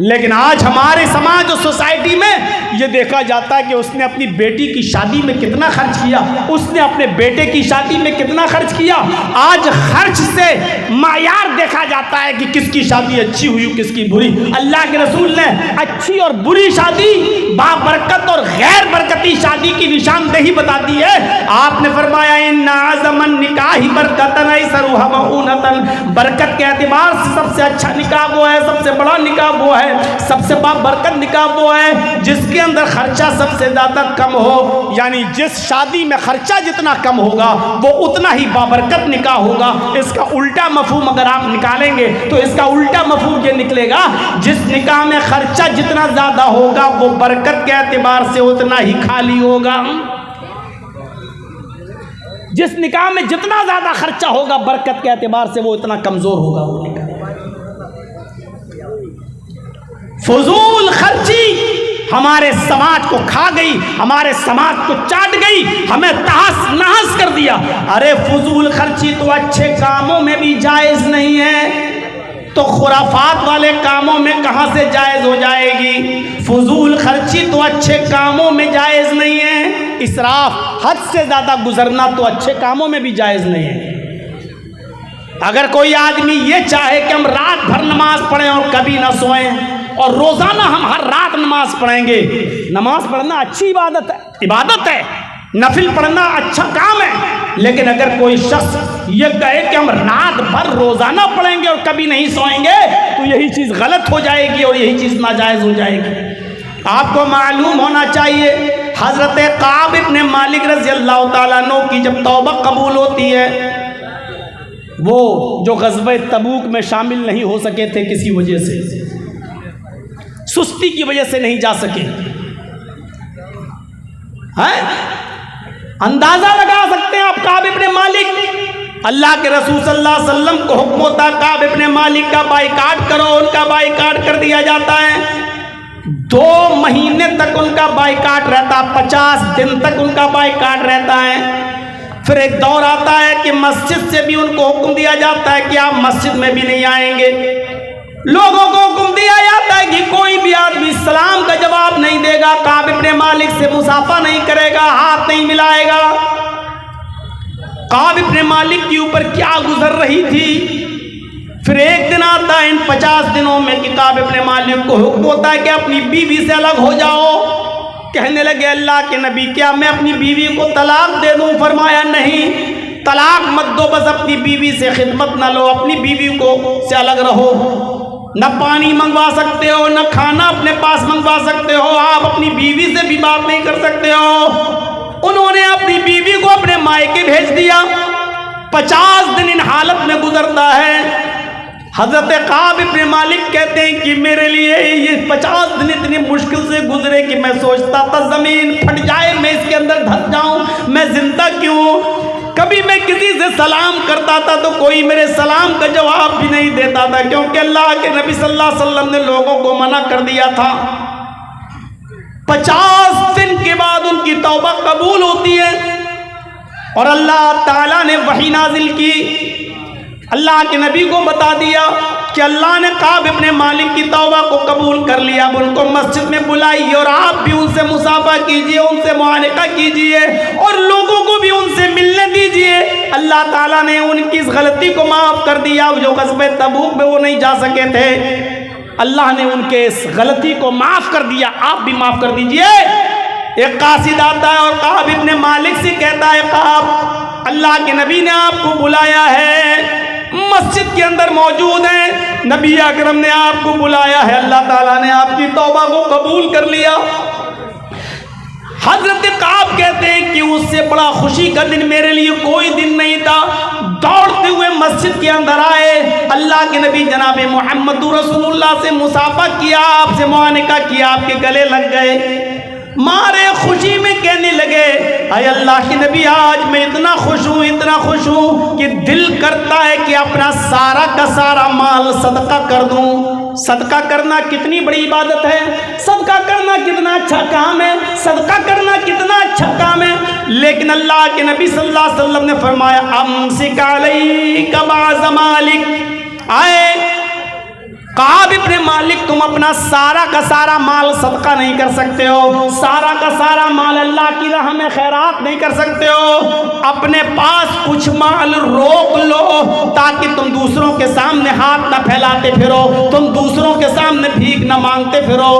लेकिन आज हमारे समाज और सोसाइटी में ये देखा जाता है कि उसने अपनी बेटी की शादी में कितना खर्च किया, उसने अपने बेटे की शादी में कितना खर्च किया। आज खर्च से मायार देखा जाता है कि किसकी शादी अच्छी हुई, किसकी बुरी। अल्लाह के रसूल ने अच्छी और बुरी शादी, बाबरकत और गैर बरकती शादी की निशानदेही बता दी है। आपने फरमाया इन्ना आज़मन निकाही बरकतन ऐसरुहा मऊनतन, बरकत के एतबार से सबसे अच्छा निकाह वो है, सबसे बड़ा निकाह वो है, सबसे बाबरकत निकाह वो है जिसके अंदर खर्चा सबसे ज्यादा कम हो। यानी जिस शादी में खर्चा जितना कम होगा वो उतना ही बाबरकत निकाह होगा। इसका उल्टा मफहूम अगर आप निकालेंगे तो इसका उल्टा मफहूम ये निकलेगा, जिस निकाह में खर्चा जितना ज्यादा होगा वो बरकत के एतबार से उतना ही खाली होगा। जिस निकाह में जितना ज्यादा खर्चा होगा बरकत के एतबार से वो इतना कमजोर होगा वो निकाह। फजूल खर्ची हमारे समाज को खा गई, हमारे समाज को चाट गई, हमें तहस नहस कर दिया। अरे फजूल खर्ची तो अच्छे कामों में भी जायज नहीं है, तो खुराफात वाले कामों में कहां से जायज हो जाएगी। फजूल खर्ची तो अच्छे कामों में जायज नहीं है, इसराफ हद से ज्यादा गुजरना तो अच्छे कामों में भी जायज नहीं है। अगर कोई आदमी ये चाहे कि हम रात भर नमाज पढ़ें और कभी ना सोएं और रोजाना हम हर रात नमाज पढ़ेंगे, नमाज पढ़ना अच्छी इबादत है, नफिल पढ़ना अच्छा काम है, लेकिन अगर कोई शख्स ये कहे कि हम रात भर रोजाना पढ़ेंगे और कभी नहीं सोएंगे तो यही चीज गलत हो जाएगी और यही चीज नाजायज हो जाएगी। आपको मालूम होना चाहिए हजरत काब इब्न मालिक रज़ी अल्लाह ताला अन्हु की जब तौबा कबूल होती है, वो जो ग़ज़वे तबूक में शामिल नहीं हो सके थे किसी वजह से, सुस्ती की वजह से नहीं जा सके, हैं? अंदाजा लगा सकते हैं आप काब इब्न मालिक, अल्लाह के रसूल सल्लल्लाहु अलैहि वसल्लम को हुक्म होता है काब इब्न मालिक का बाइकाट करो, उनका बाइकाट कर दिया जाता है। 2 महीने तक उनका बाइकाट रहता, 50 दिन तक उनका बाइकाट रहता है। फिर एक दौर आता है कि मस्जिद से भी उनको हुक्म दिया जाता है कि आप मस्जिद में भी नहीं आएंगे। लोगों को हुक्म दिया जाता है कि कोई भी आदमी सलाम का जवाब नहीं देगा, काब इब्न मालिक से मुसाफा नहीं करेगा, हाथ नहीं मिलाएगा। काब इब्न मालिक के ऊपर क्या गुजर रही थी। फिर एक दिन आता है इन 50 दिनों में कि काब इब्न मालिक को हुक्म होता है कि अपनी बीवी से अलग हो जाओ। कहने लगे अल्लाह के नबी क्या मैं अपनी बीवी को तलाक दे दूं? फरमाया नहीं, तलाक मत दो, बस अपनी बीवी से खिदमत ना लो, अपनी बीवी को से अलग रहो। न पानी मंगवा सकते हो, न खाना अपने पास मंगवा सकते हो, आप अपनी बीवी से भी बात नहीं कर सकते हो। उन्होंने अपनी बीवी को अपने मायके भेज दिया। 50 दिन इन हालत में गुजरता है। हजरत काब इब्न मालिक कहते हैं कि मेरे लिए ये 50 दिन इतनी मुश्किल से गुजरे कि मैं सोचता था जमीन फट जाए, मैं इसके अंदर धंस जाऊं, मैं जिंदा क्यों। कभी कभी मैं किसी से सलाम करता था तो कोई मेरे सलाम का जवाब भी नहीं देता था, क्योंकि अल्लाह के नबी सल्लल्लाहु अलैहि वसल्लम ने लोगों को मना कर दिया था 50 दिन के बाद उनकी तौबा कबूल होती है। और अल्लाह ताला ने वही नाजिल की, अल्लाह के नबी को बता दिया कि अल्लाह ने काब इब्ने मालिक की तौबा को कबूल कर लिया। अब उनको मस्जिद में बुलाइए और आप भी उनसे मुसाफा कीजिए, उनसे मुआनका कीजिए और लोगों को भी उनसे मिलने दीजिए। अल्लाह ताला ने उनकी इस गलती को माफ़ कर दिया। जो ग़ज़वे तबूक में वो नहीं जा सके थे, अल्लाह ने उनके इस गलती को माफ़ कर दिया। आप भी माफ़ कर दीजिए। एक कासिद आता है और काब इब्ने मालिक से कहता है, काब अल्लाह के नबी ने आपको बुलाया है, मस्जिद के अंदर मौजूद है, नबी अकरम ने आपको बुलाया है, अल्लाह ताला ने आपकी तौबा को कबूल कर लिया। हजरत काब कहते हैं कि उससे बड़ा खुशी का दिन मेरे लिए कोई दिन नहीं था। दौड़ते हुए मस्जिद के अंदर आए, अल्लाह के नबी जनाब मोहम्मद रसूलुल्लाह से मुसाफा किया, आपसे मुआनका किया, आपके गले लग गए, मारे खुशी में कहने लगे, अय अल्लाह के नबी आज मैं इतना खुश हूँ कि दिल करता है कि अपना सारा का सारा माल सदका कर दूं। सदका करना कितनी बड़ी इबादत है, सदका करना कितना अच्छा काम है, सदका करना कितना अच्छा काम है। लेकिन अल्लाह के नबी सल्लल्लाहु अलैहि वसल्लम ने फरमाया, अम्सिक अलैका बाज़ मालिक, आए काब इब्ने मालिक तुम अपना सारा का सारा माल सदका नहीं कर सकते हो, सारा का सारा माल अल्लाह की राह में खैरात नहीं कर सकते हो। अपने पास कुछ माल रोक लो ताकि तुम दूसरों के सामने हाथ ना फैलाते फिरो, तुम दूसरों के सामने भीख ना मांगते फिरो।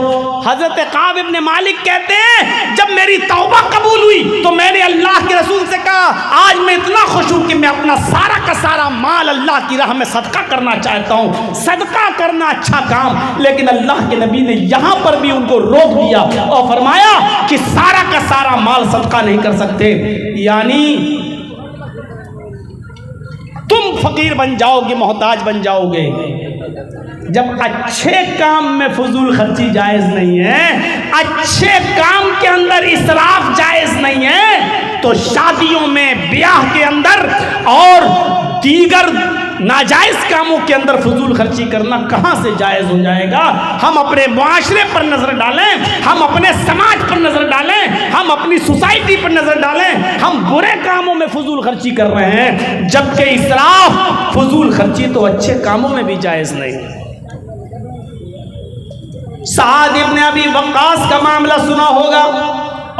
हजरत काब इब्ने मालिक कहते हैं, जब मेरी तौबा कबूल हुई तो मैंने अल्लाह के रसूल से कहा, आज मैं इतना खुश हूँ कि मैं अपना सारा का सारा माल अल्लाह की राह में सदका करना चाहता हूँ। सदका करना अच्छा काम, लेकिन अल्लाह के नबी ने यहां पर भी उनको रोक दिया और फरमाया कि सारा का सारा माल सदका नहीं कर सकते। यानी तुम फकीर बन जाओगे, मोहताज बन जाओगे। जब अच्छे काम में फजूल खर्ची जायज नहीं है, अच्छे काम के अंदर इसराफ जायज नहीं है, तो शादियों में, ब्याह के अंदर और दीगर नाजायज कामों के अंदर फजूल खर्ची करना कहाँ से जायज हो जाएगा। हम अपने मुआशरे पर नजर डालें, हम अपने समाज पर नजर डालें, हम अपनी सोसाइटी पर नजर डालें, हम बुरे कामों में फजूल खर्ची कर रहे हैं, जबकि इसराफ फजूल खर्ची तो अच्छे कामों में भी जायज नहीं। साद इब्ने अबी वक्कास का मामला सुना होगा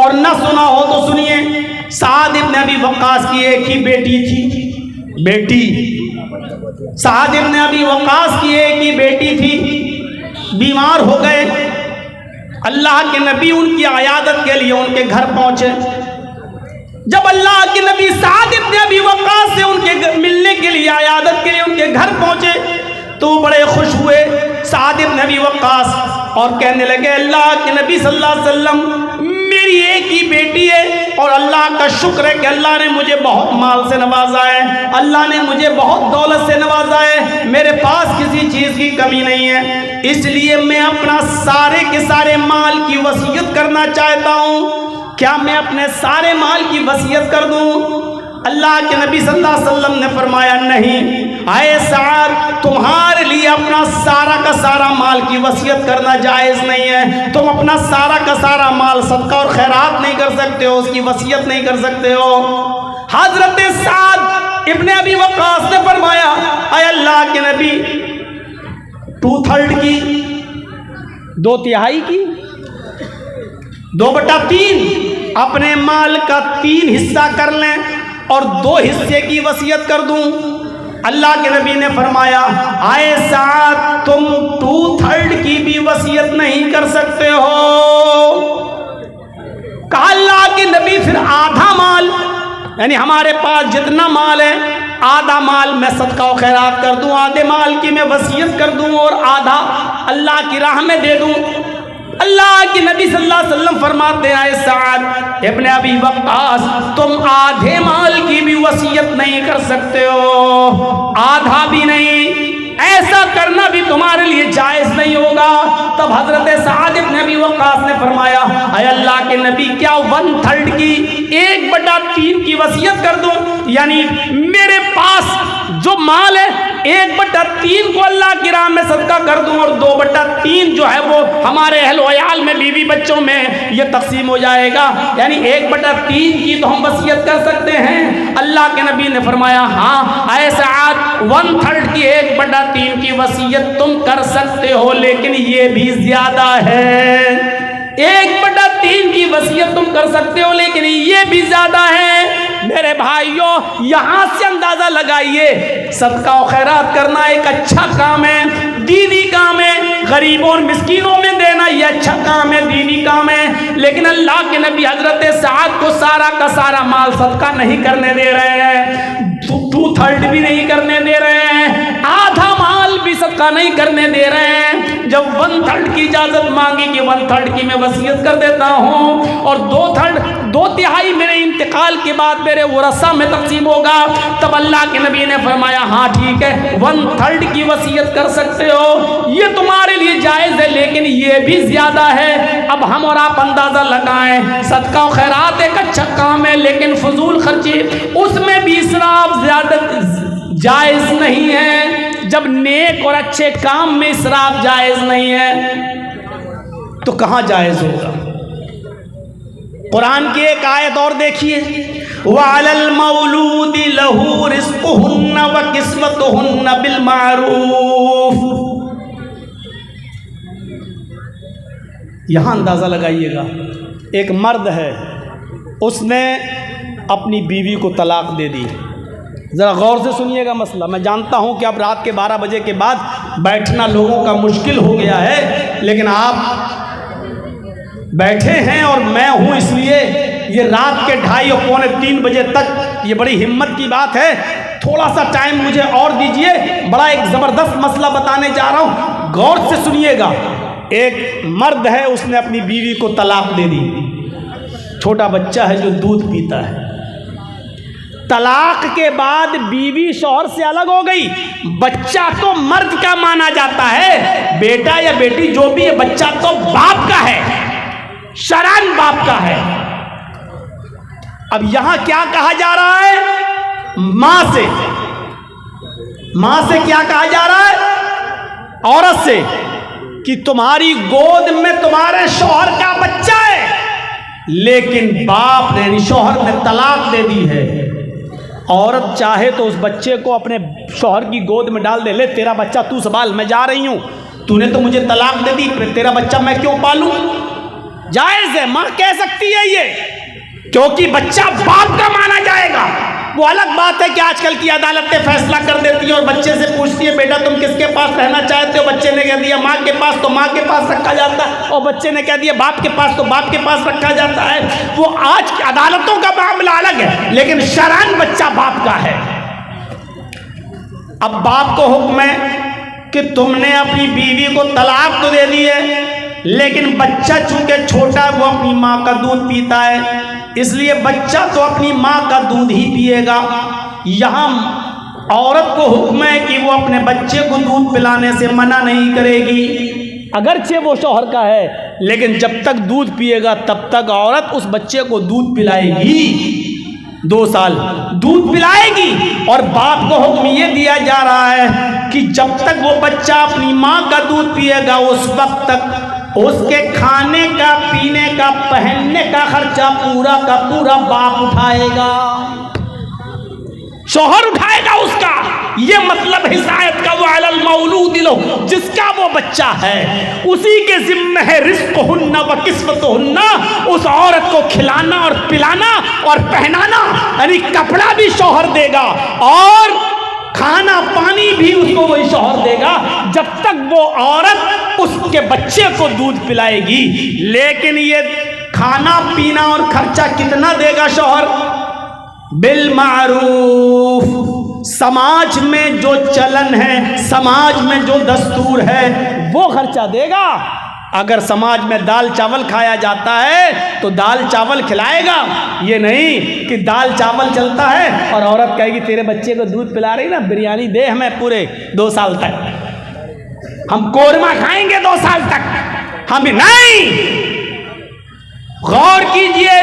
और न सुना हो तो सुनिए। साद इब्ने अबी वक्कास की एक ही बेटी थी, साद इब्ने अबी वक्कास की एक ही बेटी थी, बीमार हो गए। अल्लाह के नबी उनकी आयादत के लिए उनके घर पहुंचे। जब अल्लाह के नबी साद इब्ने अबी वक्कास से उनके मिलने के लिए, आयादत के लिए उनके घर पहुंचे तो बड़े खुश हुए साद इब्ने अबी वक्कास और कहने लगे, अल्लाह के नबी सल्लल्लाहु अलैहि वसल्लम मेरी एक ही बेटी है और अल्लाह का शुक्र है कि अल्लाह ने मुझे बहुत माल से नवाजा है, अल्लाह ने मुझे बहुत दौलत से नवाजा है, मेरे पास किसी चीज़ की कमी नहीं है, इसलिए मैं अपना सारे के सारे माल की वसीयत करना चाहता हूँ। क्या मैं अपने सारे माल की वसीयत कर दूँ? अल्लाह के नबी सल्लल्लाहु अलैहि वसल्लम ने फरमाया, नहीं, आए साद, तुम्हारे लिए अपना सारा का सारा माल की वसीयत करना जायज़ नहीं है। तुम अपना सारा का सारा माल सदका और खैरात नहीं कर सकते हो, उसकी वसीयत नहीं कर सकते हो। हजरत साद इब्ने अबी वक्कास ने फरमाया, आए अल्लाह के नबी, 2/3 की, 2/3 की, 2/3 अपने माल का 3 हिस्सा कर लें और 2 हिस्से की वसीयत कर दूं। अल्लाह के नबी ने फरमाया, आए साद, तुम 2/3 की भी वसीयत नहीं कर सकते हो। कहा अल्लाह के नबी, फिर आधा माल, यानी हमारे पास जितना माल है आधा माल मैं सदका और खैरात कर दूं, आधे माल की मैं वसीयत कर दूं और आधा अल्लाह की राह में दे दूं। अल्लाह के नबी सल्लल्लाहु अलैहि वसल्लम फरमाते हैं, साद इब्ने अबी वक्कास, तुम आधे माल की भी वसीयत नहीं कर सकते हो, आधा भी नहीं, ऐसा करना भी तुम्हारे लिए जायज़ नहीं होगा। तब हजरत साद इब्ने अबी वक्कास ने फरमाया, अल्लाह के नबी, क्या 1/3 की, 1/3 की वसीयत कर दूं? यानी मेरे पास जो माल है 1/3 को अल्लाह की राह में सदका कर दूं और 2/3 जो है वो हमारे अहल वयाल में, बीवी बच्चों में ये तकसीम हो जाएगा। यानी 1/3 की तो हम वसीयत कर सकते हैं। अल्लाह के नबी ने फरमाया हाँ ऐसा 1/3 की 1/3 की वसीयत तुम कर सकते हो, लेकिन ये भी ज्यादा है। 1/3 की वसीयत तुम कर सकते हो, लेकिन ये भी ज्यादा है। मेरे भाइयों, यहां से अंदाजा लगाइए, सदका और खैरात करना एक अच्छा काम है, दीनी काम है। गरीबों और मिस्कीनों में देना ये अच्छा काम है, दीनी काम है। लेकिन अल्लाह के नबी हजरत साद को सारा का सारा माल सदका नहीं करने दे रहे हैं, 2/3 भी नहीं करने दे रहे हैं, आधा माल भी सदका नहीं करने दे रहे हैं। जब 1/3 की इजाजत मांगी कि 1/3 की मैं वसीयत कर देता हूं और 2/3 मेरे इंतकाल के बाद मेरे वरसा में तकसीम होगा, तब अल्लाह के नबी ने फरमाया हाँ ठीक है 1/3 की वसीयत कर सकते हो, ये तुम्हारे लिए जायज है, लेकिन ये भी ज्यादा है। अब हम और आप अंदाजा लगाएं, सदका और खैरात एक अच्छा काम है, लेकिन फजूल खर्ची उसमें भी इसराफ ज्यादा जायज नहीं है। जब नेक और अच्छे काम में इसराफ जायज नहीं है तो कहां जायज होगा। कुरान की एक आयत और देखिए, वअलल मौलूदी लहू रिज़्क़ुहुन्ना व किस्वतुहुन्ना बिल मारूफ। यहां अंदाजा लगाइएगा, एक मर्द है, उसने अपनी बीवी को तलाक दे दी। ज़रा गौर से सुनिएगा मसला। मैं जानता हूं कि अब रात के 12 बजे के बाद बैठना लोगों का मुश्किल हो गया है, लेकिन आप बैठे हैं और मैं हूं, इसलिए ये रात के 2:30 और 2:45 बजे तक ये बड़ी हिम्मत की बात है। थोड़ा सा टाइम मुझे और दीजिए, बड़ा एक ज़बरदस्त मसला बताने जा रहा हूं, गौर से सुनिएगा। एक मर्द है, उसने अपनी बीवी को तलाक दे दी, छोटा बच्चा है जो दूध पीता है। तलाक के बाद बीवी शौहर से अलग हो गई, बच्चा तो मर्द का माना जाता है, बेटा या बेटी जो भी है, बच्चा तो बाप का है, शरअन बाप का है। अब यहां क्या कहा जा रहा है, मां से क्या कहा जा रहा है, औरत से, कि तुम्हारी गोद में तुम्हारे शौहर का बच्चा है, लेकिन बाप ने, शौहर ने तलाक दे दी है। औरत चाहे तो उस बच्चे को अपने शौहर की गोद में डाल दे, ले तेरा बच्चा तू संभाल, मैं जा रही हूं, तूने तो मुझे तलाक दे दी, तेरा बच्चा मैं क्यों पालूं। जायज है, मां कह सकती है ये, क्योंकि बच्चा बाप का माना जाएगा। वो अलग बात है कि आजकल की अदालतें फैसला कर देती हैं और बच्चे से पूछती है बेटा तुम किसके पास रहना चाहते हो, बच्चे ने कह दिया माँ के पास, तो माँ के पास रखा जाता है, और बच्चे ने कह दिया बाप के पास, तो बाप के पास रखा जाता है। वो आज की अदालतों का मामला अलग है, लेकिन शरअन बच्चा बाप का है। अब बाप को हुक्म है कि तुमने अपनी बीवी को तलाक तो दे दी है, लेकिन बच्चा चूंकि छोटा है वो अपनी माँ का दूध पीता है, इसलिए बच्चा तो अपनी माँ का दूध ही पिएगा। यहाँ औरत को हुक्म है कि वो अपने बच्चे को दूध पिलाने से मना नहीं करेगी, अगरचे वो शौहर का है, लेकिन जब तक दूध पिएगा तब तक औरत उस बच्चे को दूध पिलाएगी, 2 साल दूध पिलाएगी। और बाप को हुक्म ये दिया जा रहा है कि जब तक वो बच्चा अपनी माँ का दूध पिएगा उस वक्त तक उसके खाने का, पीने का, पहनने का खर्चा पूरा का पूरा बाप उठाएगा, शौहर उठाएगा उसका। ये मतलब हिदायत का, वो अलल मौलूद लहू, जिसका वो बच्चा है उसी के जिम्मे है रिज़्क़ुहुन्ना व किस्वतुहुन्ना, उस औरत को खिलाना और पिलाना और पहनाना, यानी कपड़ा भी शौहर देगा और खाना पानी भी उसको वही शौहर देगा, जब तक वो औरत उसके बच्चे को दूध पिलाएगी। लेकिन ये खाना पीना और खर्चा कितना देगा शौहर, बिल मारूफ। समाज में जो चलन है, समाज में जो दस्तूर है वो खर्चा देगा। अगर समाज में दाल चावल खाया जाता है तो दाल चावल खिलाएगा, ये नहीं कि दाल चावल चलता है और औरत कहेगी तेरे बच्चे को दूध पिला रही ना, बिरयानी दे हमें पूरे 2 साल तक, हम कोरमा खाएंगे 2 साल तक, हम नहीं। गौर कीजिए,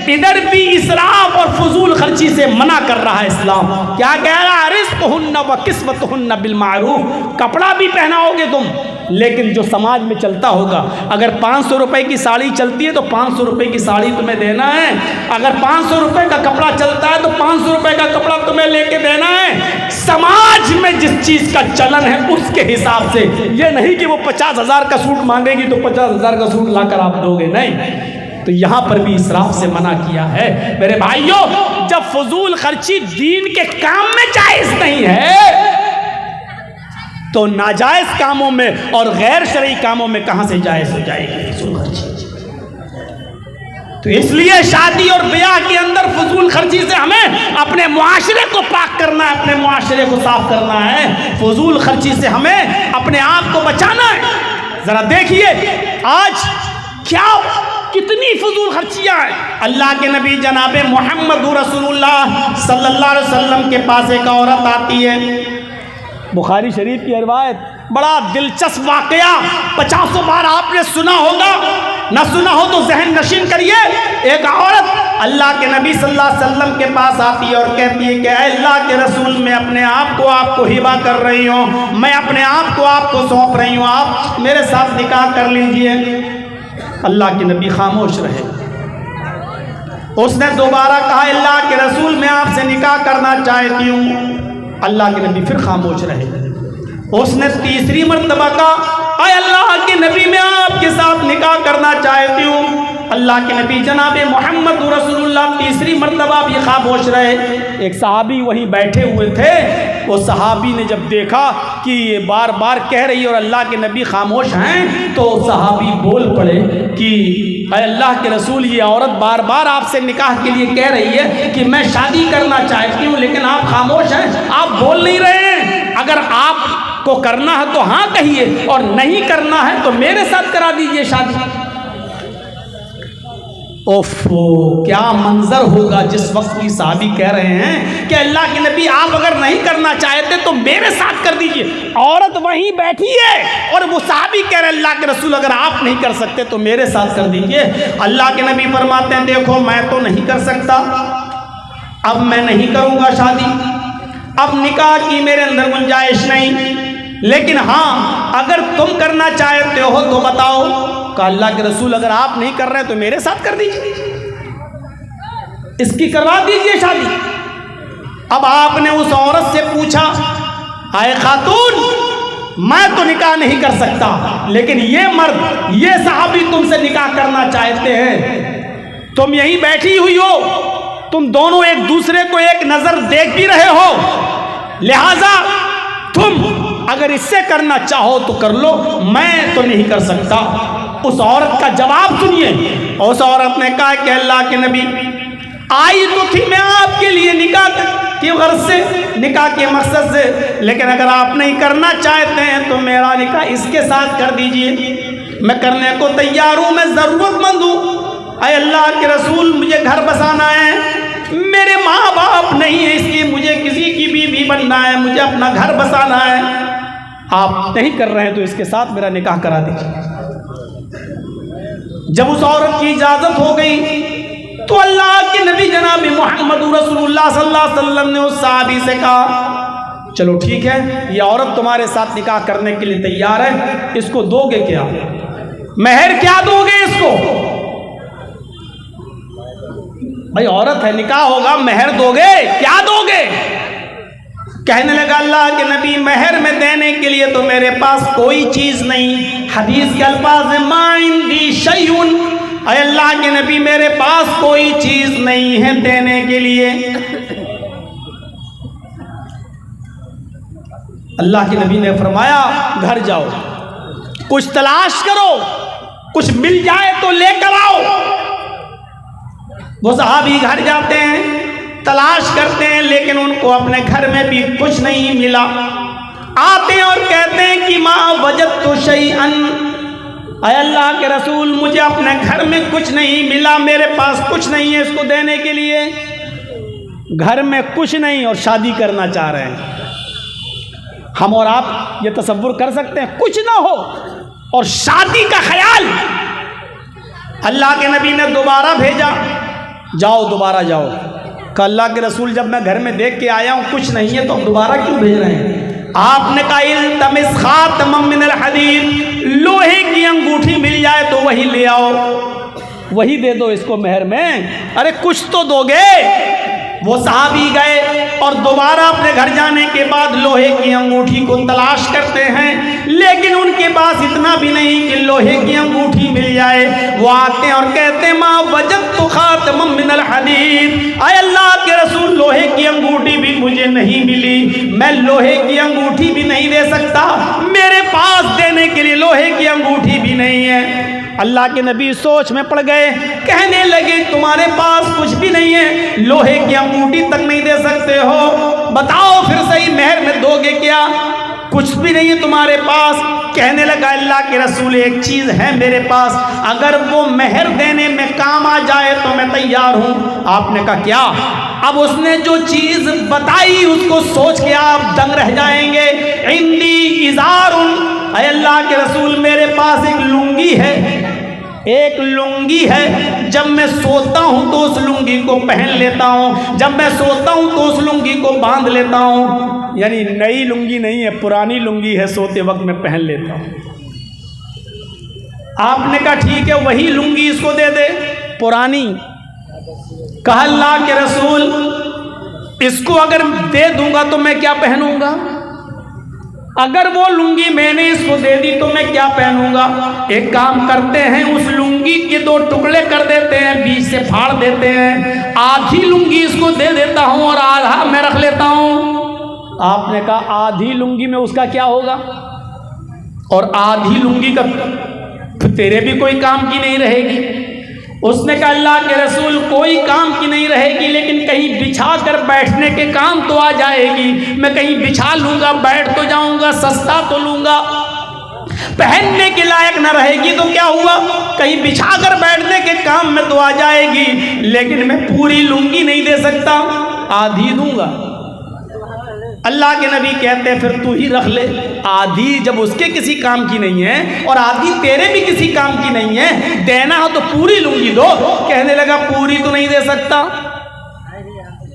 इधर भी इसराफ और फजूल खर्ची से मना कर रहा है इस्लाम। क्या कह रहा है? रिज़्क़ुहुन्ना व किस्वतुहुन्ना बिल मारूफ। कपड़ा भी पहनाओगे तुम, लेकिन जो समाज में चलता होगा। अगर 500 रुपए की साड़ी चलती है तो 500 रुपए की साड़ी तुम्हें देना है। अगर 500 रुपए का कपड़ा चलता है तो 500 रुपए का कपड़ा तुम्हें लेके देना है। समाज में जिस चीज़ का चलन है उसके हिसाब से। ये नहीं कि वो 50,000 का सूट मांगेगी तो 50,000 का सूट लाकर आप दोगे, नहीं। तो यहाँ पर भी इसराफ से मना किया है। मेरे भाइयों, जब फजूल खर्ची दीन के काम में जायज़ नहीं है तो नाजायज़ कामों में और गैर शरई कामों में कहाँ से जायज़ हो जाएगी फजूल खर्ची। तो इसलिए शादी और ब्याह के अंदर फजूल खर्ची से हमें अपने मुआशरे को पाक करना है, अपने मुआशरे को साफ करना है। फजूल खर्ची से हमें अपने आप को बचाना है। ज़रा देखिए आज क्या कितनी फजूल खर्चियाँ हैं। अल्लाह के नबी जनाब मोहम्मद रसूलुल्लाह सल्लल्लाहु अलैहि वसल्लम के पास एक औरत आती है। बुखारी शरीफ की रिवायत, बड़ा दिलचस्प वाकया, 50 बार आपने सुना होगा, ना सुना हो तो जहन नशीन करिए। एक औरत अल्लाह के नबी सल्लल्लाहु अलैहि वसल्लम के पास आती है और कहती है कि अल्लाह के रसूल, मैं अपने आप को आपको हिबा कर रही हूँ, मैं अपने आप को आपको सौंप रही हूँ, आप मेरे साथ निकाह कर लीजिए। अल्लाह के नबी खामोश रहे। उसने दोबारा कहा, अल्लाह के रसूल, मैं आपसे निकाह करना चाहती हूँ। अल्लाह के नबी फिर खामोश रहे। उसने तीसरी मर्तबा कहा, अल्लाह के नबी, मैं आपके साथ निकाह करना चाहती हूँ। अल्लाह के नबी जनाब मोहम्मद रसूलुल्लाह तीसरी मर्तबा भी खामोश रहे। एक सहाबी वहीं बैठे हुए थे। वो सहाबी ने जब देखा कि ये बार बार कह रही है और अल्लाह के नबी खामोश हैं, तो सहाबी बोल पड़े कि अल्लाह के रसूल, ये औरत बार बार आपसे निकाह के लिए कह रही है कि मैं शादी करना चाहती हूँ, लेकिन आप खामोश हैं, आप बोल नहीं रहे हैं। अगर आपको करना है तो हाँ कहिए, और नहीं करना है तो मेरे साथ करा दीजिए शादी। ओफो, क्या मंजर होगा जिस वक्त की साहबी कह रहे हैं कि अल्लाह के नबी, आप अगर नहीं करना चाहते तो मेरे साथ कर दीजिए। औरत वहीं बैठी है और वो साहबी कह रहे हैं, अल्लाह के रसूल, अगर आप नहीं कर सकते तो मेरे साथ कर दीजिए। अल्लाह के नबी फरमाते हैं, देखो मैं तो नहीं कर सकता, अब मैं नहीं करूँगा शादी, अब निकाह की मेरे अंदर गुंजाइश नहीं, लेकिन हाँ अगर तुम करना चाहते हो तो बताओ। का अल्लाह के रसूल, अगर आप नहीं कर रहे तो मेरे साथ कर दीजिए, इसकी करवा दीजिए शादी। अब आपने उस औरत से पूछा, आए खातून, मैं तो निकाह नहीं कर सकता, लेकिन ये मर्द, ये साहबी तुमसे निकाह करना चाहते हैं, तुम यहीं बैठी हुई हो, तुम दोनों एक दूसरे को एक नजर देख भी रहे हो, लिहाजा तुम अगर इससे करना चाहो तो कर लो, मैं तो नहीं कर सकता। उस औरत का जवाब सुनिए। उस औरत ने कहा कि अल्लाह के नबी, आई तो थी मैं आपके लिए निकाह की गर्ज से, निकाह के मकसद से, लेकिन अगर आप नहीं करना चाहते हैं तो मेरा निकाह इसके साथ कर दीजिए, मैं करने को तैयार हूँ, मैं ज़रूरतमंद हूँ। अय अल्लाह के रसूल, मुझे घर बसाना है, मेरे माँ बाप नहीं है, इसलिए मुझे किसी की बीवी बनना है, मुझे अपना घर बसाना है। आप नहीं कर रहे हैं तो इसके साथ मेरा निकाह करा दीजिए। जब उस औरत की इजाज़त हो गई तो अल्लाह के नबी जनाब मोहम्मद रसूलुल्लाह सल्लल्लाहु अलैहि वसल्लम ने उस साहबी से कहा, चलो ठीक है, ये औरत तुम्हारे साथ निकाह करने के लिए तैयार है, इसको दोगे क्या, मेहर क्या दोगे इसको? भाई औरत है, निकाह होगा, मेहर दोगे, क्या दोगे? कहने लगा अल्लाह के नबी, मेहर में देने के लिए तो मेरे पास कोई चीज़ नहीं। हदीस के अल्फाज है, मा इंदी शैउन, अल्लाह के नबी मेरे पास कोई चीज़ नहीं है देने के लिए। अल्लाह के नबी ने फरमाया, घर जाओ, कुछ तलाश करो, कुछ मिल जाए तो लेकर आओ। वो सहाबी घर जाते हैं, तलाश करते हैं, लेकिन उनको अपने घर में भी कुछ नहीं मिला। आते हैं और कहते हैं कि माँ वजदतु शैअन, अल्लाह के रसूल, मुझे अपने घर में कुछ नहीं मिला, मेरे पास कुछ नहीं है इसको देने के लिए। घर में कुछ नहीं और शादी करना चाह रहे हैं। हम और आप ये तसव्वुर कर सकते हैं, कुछ ना हो और शादी का ख्याल। अल्लाह के नबी ने दोबारा भेजा, जाओ दोबारा जाओ, कहा अल्लाह के रसूल जब मैं घर में देख के आया हूँ कुछ नहीं है तो दोबारा क्यों भेज रहे हैं? आपने कहा इल्तमिस खातमम मिनल हदीद, लोहे की अंगूठी मिल जाए तो वही ले आओ, वही दे दो इसको मेहर में। अरे कुछ तो दोगे। वो सहाबी गए और दोबारा अपने घर जाने के बाद लोहे की अंगूठी को तलाश करते हैं, लेकिन उनके पास इतना भी नहीं कि लोहे की अंगूठी मिल जाए। वो आते हैं और कहते हैं माँ वजदतु खातमम मिनल हदीद, आय अल्लाह के रसूल लोहे की अंगूठी भी मुझे नहीं मिली, मैं लोहे की अंगूठी भी नहीं दे सकता, मेरे पास देने के लिए लोहे की अंगूठी भी नहीं है। अल्लाह के नबी सोच में पड़ गए, कहने लगे तुम्हारे पास कुछ भी नहीं है, लोहे की अंगूठी तक नहीं दे सकते हो, बताओ फिर सही मेहर में दोगे क्या? कुछ भी नहीं है तुम्हारे पास। कहने लगा अल्लाह के रसूल एक चीज़ है मेरे पास, अगर वो मेहर देने में काम आ जाए तो मैं तैयार हूँ। आपने कहा क्या? अब उसने जो चीज़ बताई उसको सोच के आप दंग रह जाएंगे। इंदी इज़ारुन, अल्लाह के रसूल मेरे पास एक लुंगी है, एक लुंगी है, जब मैं सोता हूँ तो उस लुंगी को पहन लेता हूँ, जब मैं सोता हूँ तो उस लुंगी को बांध लेता हूँ। यानी नई लुंगी नहीं है, पुरानी लुंगी है, सोते वक्त मैं पहन लेता हूँ। आपने कहा ठीक है वही लुंगी इसको दे दे, पुरानी। कहा अल्लाह के रसूल इसको अगर दे दूंगा तो मैं क्या पहनूंगा? अगर वो लुंगी मैंने इसको दे दी तो मैं क्या पहनूंगा? एक काम करते हैं, उस लुंगी के 2 टुकड़े कर देते हैं, बीच से फाड़ देते हैं, आधी लुंगी इसको दे देता हूं और आधा मैं रख लेता हूं। आपने कहा आधी लुंगी में उसका क्या होगा? और आधी लुंगी का तेरे भी कोई काम की नहीं रहेगी। उसने कहा अल्लाह के रसूल कोई काम की नहीं रहेगी, लेकिन कहीं बिछा कर बैठने के काम तो आ जाएगी। मैं कहीं बिछा लूंगा, बैठ तो जाऊंगा, सस्ता तो लूंगा, पहनने के लायक ना रहेगी तो क्या हुआ, कहीं बिछा कर बैठने के काम में तो आ जाएगी, लेकिन मैं पूरी लुंगी नहीं दे सकता, आधी दूंगा। अल्लाह के नबी कहते हैं फिर तू ही रख ले। आधी जब उसके किसी काम की नहीं है और आधी तेरे भी किसी काम की नहीं है, देना हो तो पूरी लुंगी दो। कहने लगा पूरी तो नहीं दे सकता।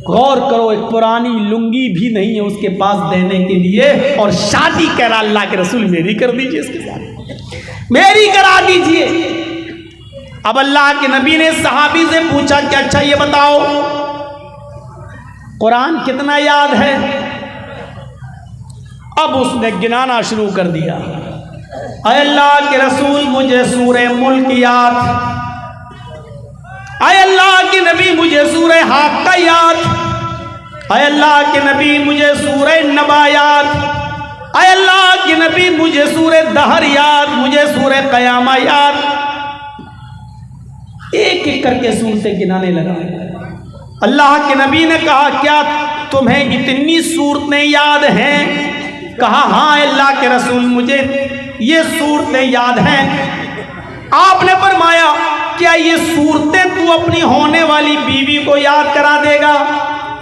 गौर करो, एक पुरानी लुंगी भी नहीं है उसके पास देने के लिए, और शादी करा अल्लाह के रसूल मेरी कर दीजिए, इसके साथ मेरी करा दीजिए। अब अल्लाह के नबी ने सहाबी से पूछा कि अच्छा ये बताओ कुरान कितना याद है? अब उसने गिनाना शुरू कर दिया। अय अल्लाह के रसूल मुझे सूरे मुल्क याद, अय अल्लाह के नबी मुझे सूरे हाक्का याद, अय अल्लाह के नबी मुझे सूरे नबा याद, अय अल्लाह के नबी मुझे सूरे दहर याद, मुझे सूरे कयामा याद। एक एक करके सूरतें गिनाने लगा। अल्लाह के नबी ने कहा क्या तुम्हें इतनी सूरतें याद हैं? कहा हाँ अल्लाह के रसूल मुझे ये सूरतें याद हैं। आपने फरमाया क्या ये सूरतें तू अपनी होने वाली बीवी को याद करा देगा?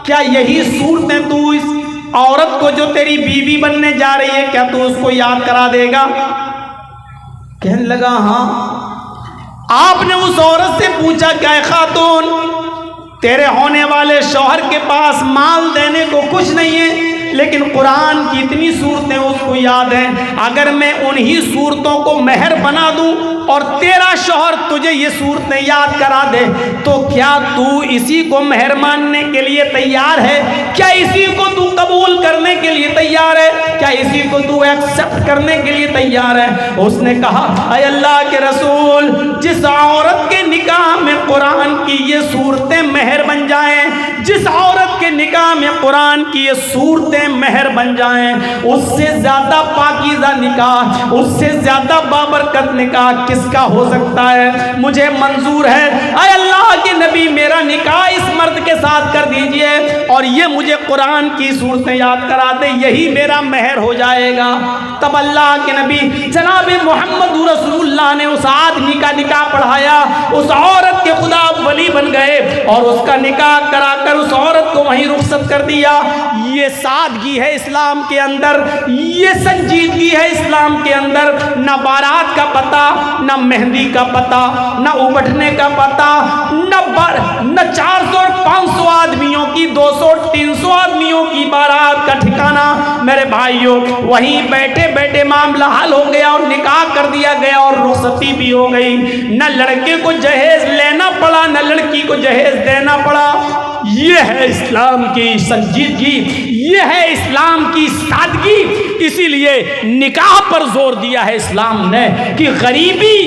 क्या यही सूरतें तू इस औरत को जो तेरी बीवी बनने जा रही है क्या तू उसको याद करा देगा? कहने लगा हाँ। आपने उस औरत से पूछा क्या खातून तेरे होने वाले शौहर के पास माल देने को कुछ नहीं है, लेकिन कुरान की इतनी सूरतें उसको याद हैं, अगर मैं उन्हीं सूरतों को मेहर बना दूं और तेरा शौहर तुझे ये सूरतें याद करा दे तो क्या तू इसी को मेहर मानने के लिए तैयार है? क्या इसी को तू कबूल करने के लिए तैयार है? क्या इसी को तू एक्सेप्ट करने के लिए तैयार है? उसने कहा अय अल्लाह के रसूल जिस औरत के निकाह में कुरान की ये सूरतें मेहर बन जाएं, जिस औरत के निकाह में कुरान की ये सूरतें मेहर बन जाएं, उससे ज्यादा पाकीज़ा निकाह, उससे ज्यादा बाबरकत निकाह किसका हो सकता है? मुझे मंजूर है अय अल्लाह के नबी मेरा निकाह इस मर्द के साथ कर दीजिए और ये मुझे कुरान की सूरतें याद करा दे, यही मेरा मेहर हो जाएगा। तब अल्लाह के नबी जनाब मोहम्मद रसूलुल्लाह ने उस आदमी का निकाह पढ़ाया, उस औरत के खुदा वली बन गए और उसका निकाह कराकर उस औरत को वहीं रुखसत कर दिया। ये सादगी है इस्लाम के अंदर, ये संजीदगी है इस्लाम के अंदर। न बारात का पता, न मेहंदी का पता, न उबटने का पता, न 400 और 500 आदमियों 200-300 आदमियों की बारात का ठिकाना मेरे भाइयों वहीं बैठे बैठे मामला हल हो गया और निकाह कर दिया गया और रुखसती भी हो गई। न लड़के को जहेज लेना पड़ा न लड़की को जहेज देना पड़ा। ये है इस्लाम की संजीदगी, ये है इस्लाम की सादगी। इसीलिए निकाह पर जोर दिया है इस्लाम ने कि गरीबी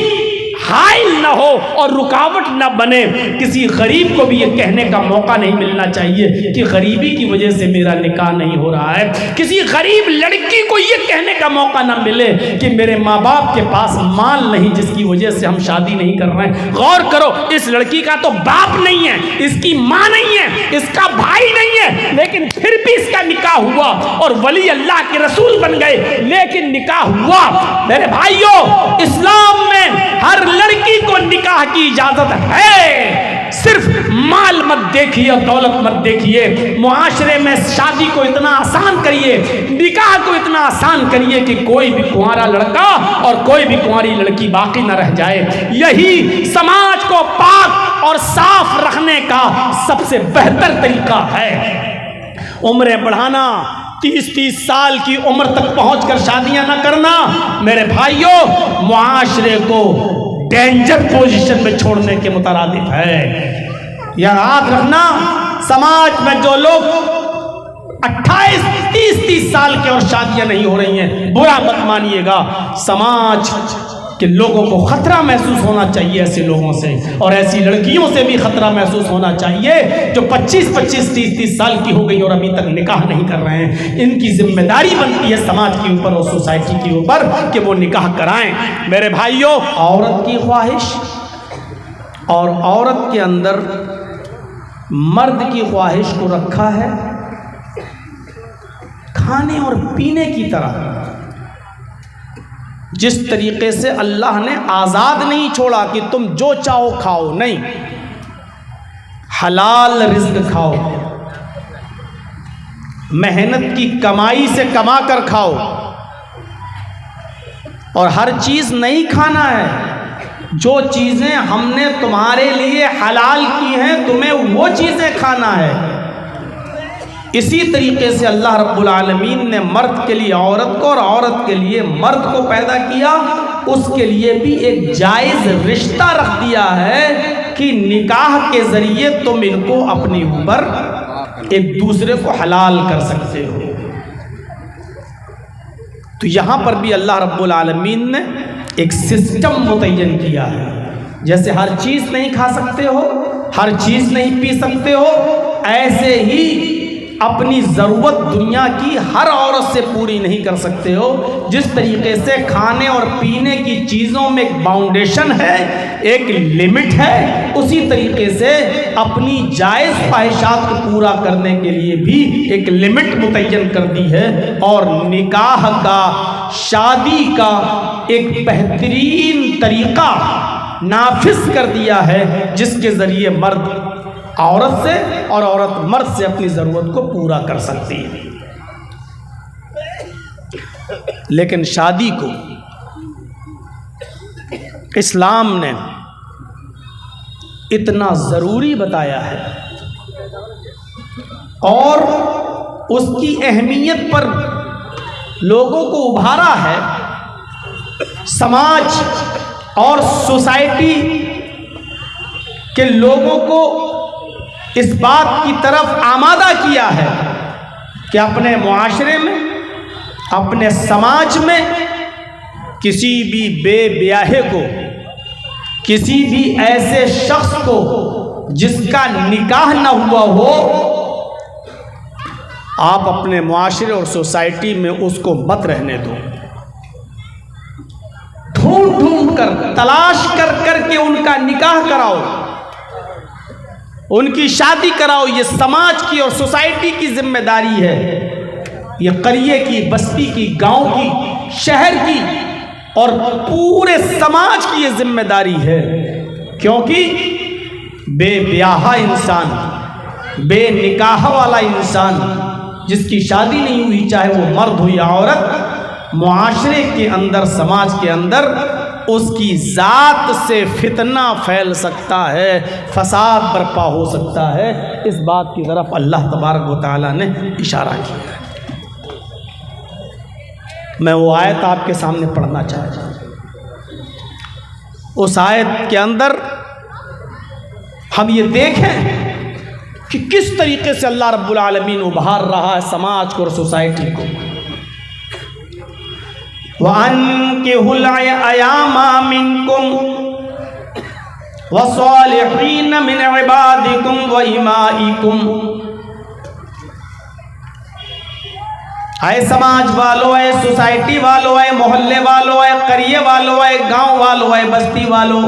हाइल न हो और रुकावट न बने। किसी गरीब को भी ये कहने का मौका नहीं मिलना चाहिए कि गरीबी की वजह से मेरा निकाह नहीं हो रहा है। किसी गरीब लड़की को ये कहने का मौका न मिले कि मेरे माँ बाप के पास माल नहीं जिसकी वजह से हम शादी नहीं कर रहे हैं। गौर करो, इस लड़की का तो बाप नहीं है, इसकी माँ नहीं है, इसका भाई नहीं है, लेकिन फिर भी इसका निकाह हुआ और वली अल्लाह के रसूल बन गए, लेकिन निकाह हुआ। मेरे भाइयों, इस्लाम में हर लड़की को निकाह की इजाजत है। सिर्फ माल मत देखिए, दौलत मत देखिए। मुआशरे में शादी को इतना आसान करिए, निकाह को इतना आसान करिए कि कोई भी कुंवारा लड़का और कोई भी कुंवारी लड़की बाकी न रह जाए। यही समाज को पाक और साफ रखने का सबसे बेहतर तरीका है। उम्रें बढ़ाना, 30-30 साल की उम्र तक पहुंचकर शादियां न करना मेरे भाइयों मुआशरे को डेंजर पोजीशन में छोड़ने के मुतरादिफ है। यह याद रखना, समाज में जो लोग 28-30 साल के और शादियां नहीं हो रही हैं, बुरा मत मानिएगा। समाज के लोगों को खतरा महसूस होना चाहिए ऐसे लोगों से, और ऐसी लड़कियों से भी खतरा महसूस होना चाहिए जो 25-25, 30-30 साल की हो गई और अभी तक निकाह नहीं कर रहे हैं। इनकी जिम्मेदारी बनती है समाज के ऊपर और सोसाइटी के ऊपर कि वो निकाह कराएं। मेरे भाइयों, औरत की ख्वाहिश और औरत के अंदर मर्द की ख्वाहिश को रखा है खाने और पीने की तरह। जिस तरीके से अल्लाह ने आज़ाद नहीं छोड़ा कि तुम जो चाहो खाओ, नहीं, हलाल रिज़्क़ खाओ, मेहनत की कमाई से कमा कर खाओ, और हर चीज़ नहीं खाना है। जो चीज़ें हमने तुम्हारे लिए हलाल की हैं तुम्हें वो चीज़ें खाना है। इसी तरीके से अल्लाह रब्बुल आलमीन ने मर्द के लिए औरत को और औरत के लिए मर्द को पैदा किया। उसके लिए भी एक जायज़ रिश्ता रख दिया है कि निकाह के ज़रिए तुम इनको अपने ऊपर एक दूसरे को हलाल कर सकते हो। तो यहाँ पर भी अल्लाह रब्बुल आलमीन ने एक सिस्टम मुतय्यन किया है। जैसे हर चीज़ नहीं खा सकते हो, हर चीज़ नहीं पी सकते हो, ऐसे ही अपनी ज़रूरत दुनिया की हर औरत से पूरी नहीं कर सकते हो। जिस तरीके से खाने और पीने की चीज़ों में एक बाउंडेशन है, एक लिमिट है, उसी तरीके से अपनी जायज़ ख्वाहिशात को पूरा करने के लिए भी एक लिमिट मुतय्यन कर दी है। और निकाह का, शादी का एक बेहतरीन तरीक़ा नाफिज कर दिया है जिसके ज़रिए मर्द औरत से और औरत मर्द से अपनी ज़रूरत को पूरा कर सकती है। लेकिन शादी को इस्लाम ने इतना ज़रूरी बताया है और उसकी अहमियत पर लोगों को उभारा है। समाज और सोसाइटी के लोगों को इस बात की तरफ आमादा किया है कि अपने मुआशरे में, अपने समाज में किसी भी बेब्याहे को, किसी भी ऐसे शख्स को जिसका निकाह न हुआ हो, आप अपने मुआशरे और सोसाइटी में उसको मत रहने दो। ढूंढ ढूंढ कर, तलाश कर करके उनका निकाह कराओ, उनकी शादी कराओ। ये समाज की और सोसाइटी की जिम्मेदारी है। ये करिए की, बस्ती की, गांव की, शहर की और पूरे समाज की ये जिम्मेदारी है। क्योंकि बेब्याहा इंसान, बेनिकाह वाला इंसान जिसकी शादी नहीं हुई, चाहे वो मर्द हो या औरत, मुआशरे के अंदर, समाज के अंदर उसकी ज़ात से फितना फैल सकता है, फसाद बर्पा हो सकता है। इस बात की तरफ अल्लाह तबारक व तआला ने इशारा किया है। मैं वो आयत आपके सामने पढ़ना चाहता हूँ। उस आयत के अंदर हम ये देखें कि किस तरीके से अल्लाह रब्बुल आलमीन उभार रहा है समाज को और सोसाइटी को। वअन्किहुल अयामा मिनकुम वस्सालिहीन मिन इबादिकुम व इमाइकुम। आए समाज वालों, आए सोसाइटी वालों, आए मोहल्ले वालों, आए करिए वालों, आए गांव वालों, आए बस्ती वालों,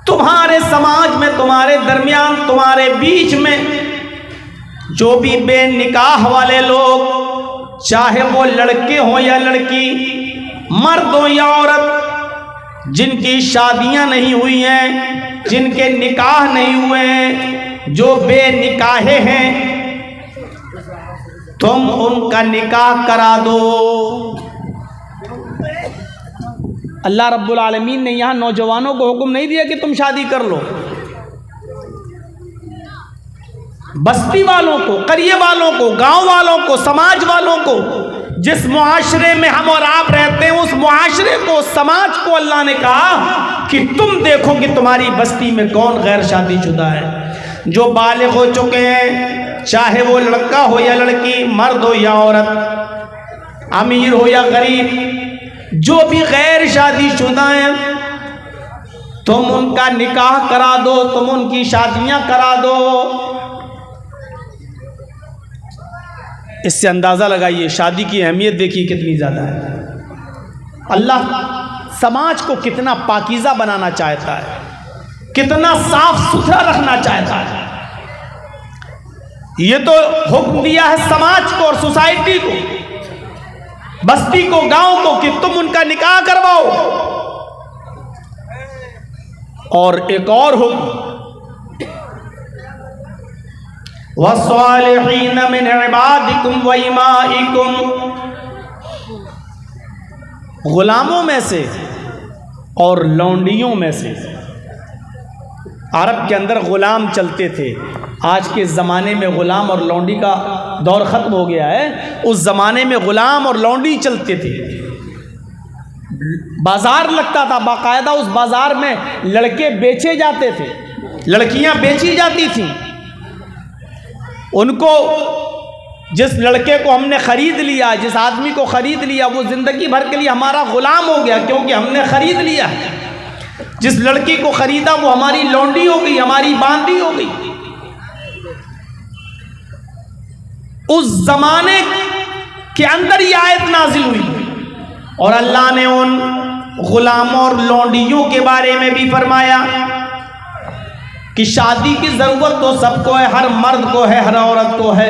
तुम्हारे समाज में, तुम्हारे दरमियान, तुम्हारे बीच में जो भी बेनिकाह वाले लोग, चाहे वो लड़के हों या लड़की, मर्द हो या औरत, जिनकी शादियां नहीं हुई हैं, जिनके निकाह नहीं हुए हैं, जो बेनिकाहे हैं, तुम उनका निकाह करा दो। अल्लाह रब्बुल आलमीन ने यहाँ नौजवानों को हुक्म नहीं दिया कि तुम शादी कर लो। बस्ती वालों को, करिए वालों को, गांव वालों को, समाज वालों को, जिस मुआशरे में हम और आप रहते हैं, उस मुआशरे को, समाज को अल्लाह ने कहा कि तुम देखो कि तुम्हारी बस्ती में कौन गैर शादीशुदा है। जो बालिग हो चुके हैं, चाहे वो लड़का हो या लड़की, मर्द हो या औरत, अमीर हो या गरीब, जो भी गैर शादीशुदा हैं, तुम उनका निकाह करा दो, तुम उनकी शादियां करा दो। इससे अंदाज़ा लगाइए शादी की अहमियत देखिए कितनी ज़्यादा है। अल्लाह समाज को कितना पाकीज़ा बनाना चाहता है, कितना साफ सुथरा रखना चाहता है। ये तो हुक्म दिया है समाज को और सोसाइटी को, बस्ती को, गांव को, कि तुम उनका निकाह करवाओ। और एक और हुक्म, वस्सालिहीन मिन इबादिकुम व इमाइकुम, गुलामों में से और लौंडियों में से। अरब के अंदर गुलाम चलते थे। आज के ज़माने में गुलाम और लौंडी का दौर ख़त्म हो गया है। उस ज़माने में गुलाम और लौंडी चलते थे। बाज़ार लगता था बाकायदा, उस बाज़ार में लड़के बेचे जाते थे, लड़कियां बेची जाती थीं। उनको, जिस लड़के को हमने ख़रीद लिया, जिस आदमी को ख़रीद लिया, वो ज़िंदगी भर के लिए हमारा ग़ुलाम हो गया, क्योंकि हमने ख़रीद लिया है। जिस लड़की को ख़रीदा वो हमारी लौंडी हो गई, हमारी बांदी हो गई। उस ज़माने के अंदर ये आयत नाजिल हुई और अल्लाह ने उन ग़ुलामों और लौंडियों के बारे में भी फरमाया कि शादी की ज़रूरत तो सबको है, हर मर्द को है, हर औरत को है,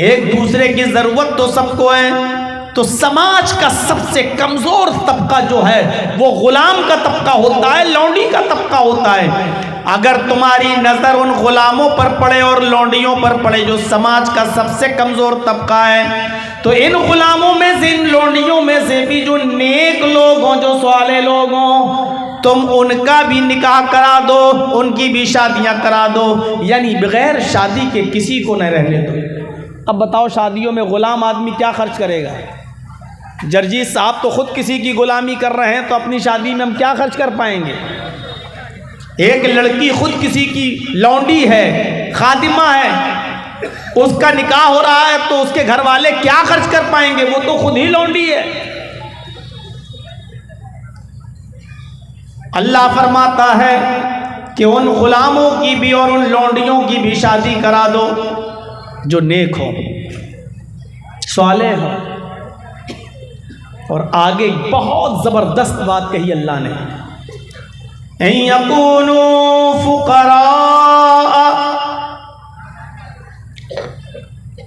एक दूसरे की ज़रूरत तो सबको है। तो समाज का सबसे कमज़ोर तबका जो है वो ग़ुलाम का तबका होता है, लौंडी का तबका होता है। अगर तुम्हारी नज़र उन ग़ुलामों पर पड़े और लौंडियों पर पड़े, जो समाज का सबसे कमज़ोर तबका है, तो इन ग़ुलामों में से, इन लौंडियों में से भी जो नेक लोग हों, जो साले लोग हों, तुम उनका भी निकाह करा दो, उनकी भी शादियां करा दो, यानी बगैर शादी के किसी को न रहने दो। अब बताओ शादियों में ग़ुलाम आदमी क्या खर्च करेगा? जर्जीत साहब तो खुद किसी की गुलामी कर रहे हैं, तो अपनी शादी में हम क्या खर्च कर पाएंगे? एक लड़की खुद किसी की लौंडी है, खादिमा है, उसका निकाह हो रहा है, तो उसके घर वाले क्या खर्च कर पाएंगे? वो तो खुद ही लौंडी है। अल्लाह फरमाता है कि उन गुलामों की भी और उन लौंडियों की भी शादी करा दो जो नेक हो, सालेह हो। और आगे बहुत ज़बरदस्त बात कही अल्लाह ने, यकूनू फुकरा,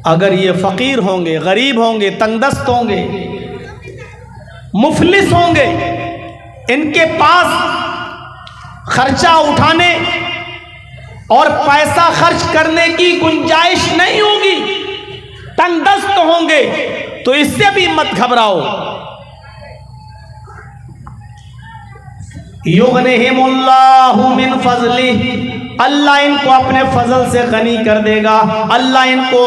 अगर ये फ़कीर होंगे, गरीब होंगे, तंगदस्त होंगे, मुफलिस होंगे, इनके पास खर्चा उठाने और पैसा खर्च करने की गुंजाइश नहीं होगी, तंगदस्त होंगे, तो इससे भी मत घबराओ। युगनिहिमुल्लाहु मिन फज़लिही, अल्लाह इनको अपने फजल से गनी कर देगा, अल्लाह इनको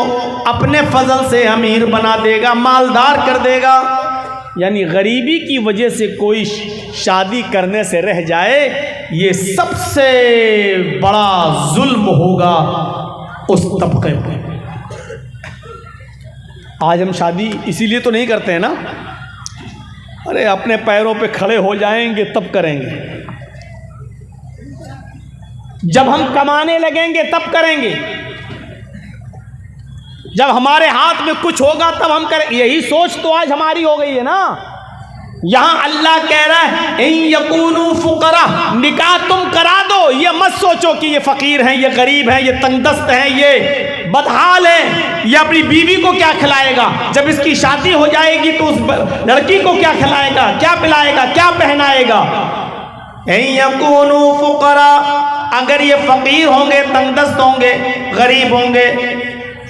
अपने फजल से अमीर बना देगा, मालदार कर देगा। यानी गरीबी की वजह से कोई शादी करने से रह जाए, ये सबसे बड़ा जुल्म होगा उस तबके पे। आज हम शादी इसीलिए तो नहीं करते हैं ना, अरे अपने पैरों पे खड़े हो जाएंगे तब करेंगे, जब हम कमाने लगेंगे तब करेंगे, जब हमारे हाथ में कुछ होगा तब हम करें। यही सोच तो आज हमारी हो गई है ना। यहां अल्लाह कह रहा है इन यकूनू फुकरा, निकाह तुम करा दो, ये मत सोचो कि ये फकीर हैं, ये गरीब हैं, ये तंगदस्त हैं, ये बदहाल है, ये अपनी बीवी को क्या खिलाएगा, जब इसकी शादी हो जाएगी तो उस लड़की को क्या खिलाएगा, क्या पिलाएगा, क्या पहनाएगा। इन यकूनू फुकरा, अगर ये फकीर होंगे, तंगदस्त होंगे, गरीब होंगे,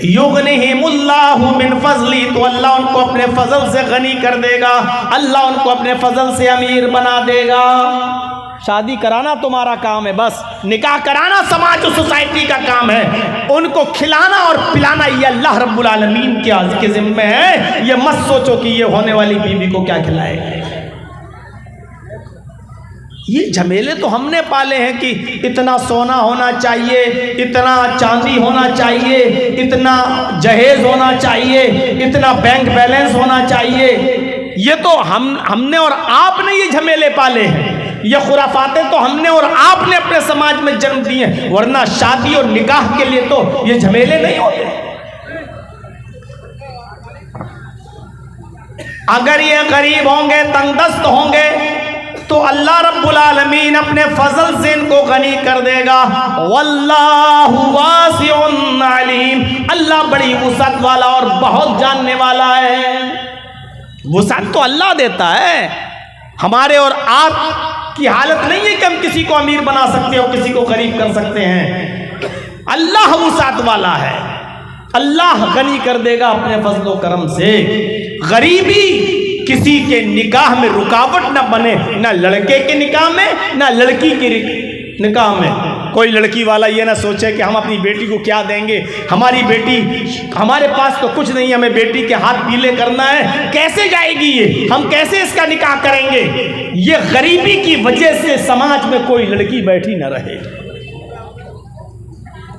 युगनिहिमुल्लाहु मिन फज़ली, तो अल्लाह उनको अपने फजल से गनी कर देगा, अल्लाह उनको अपने फजल से अमीर बना देगा। शादी कराना तुम्हारा काम है, बस निकाह कराना समाज और सोसाइटी का काम है, उनको खिलाना और पिलाना ये अल्लाह रब्बुल आलमीन के जिम्मे है। ये मत सोचो कि ये होने वाली बीवी को क्या खिलाएगा। ये झमेले तो हमने पाले हैं कि इतना सोना होना चाहिए, इतना चांदी होना चाहिए, इतना जहेज होना चाहिए, इतना बैंक बैलेंस होना चाहिए। ये तो हमने और आपने ये झमेले पाले हैं, ये खुराफातें तो हमने और आपने अपने समाज में जन्म दिए, वरना शादी और निकाह के लिए तो ये झमेले नहीं होते। अगर ये गरीब होंगे, तंगदस्त होंगे, तो अल्लाह रब्बुल आलमीन अपने फजल से इनको गनी कर देगा। वल्लाहु वासिउन अलीम, अल्लाह बड़ी वुसअत वाला और बहुत जानने वाला है। वुसअत तो अल्लाह देता है, हमारे और आप की हालत नहीं है कि हम किसी को अमीर बना सकते हो, किसी को गरीब कर सकते हैं। अल्लाह वुसअत वाला है, अल्लाह गनी कर देगा अपने फजलो करम से। गरीबी किसी के निकाह में रुकावट न बने, ना लड़के के निकाह में, ना लड़की के निकाह में। कोई लड़की वाला ये ना सोचे कि हम अपनी बेटी को क्या देंगे, हमारी बेटी, हमारे पास तो कुछ नहीं, हमें बेटी के हाथ पीले करना है, कैसे जाएगी ये, हम कैसे इसका निकाह करेंगे। ये गरीबी की वजह से समाज में कोई लड़की बैठी न रहे।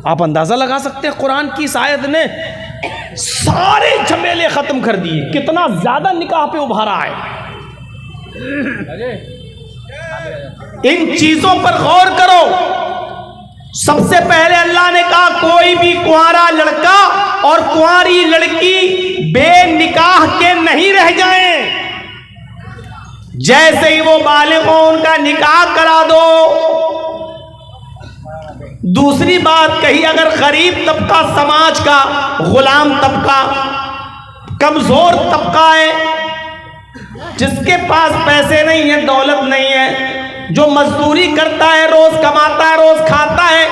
आप अंदाजा लगा सकते हैं, कुरान की इस आयत ने सारे झमेले खत्म कर दिए, कितना ज्यादा निकाह पे उभारा है। इन चीजों पर गौर करो। सबसे पहले अल्लाह ने कहा कोई भी कुंवारा लड़का और कुंवारी लड़की बेनिकाह के नहीं रह जाएं। जैसे ही वो बालिग हो उनका निकाह करा दो। दूसरी बात कही, अगर गरीब तबका, समाज का गुलाम तबका, कमजोर तबका है, जिसके पास पैसे नहीं है, दौलत नहीं है, जो मजदूरी करता है, रोज कमाता है, रोज खाता है,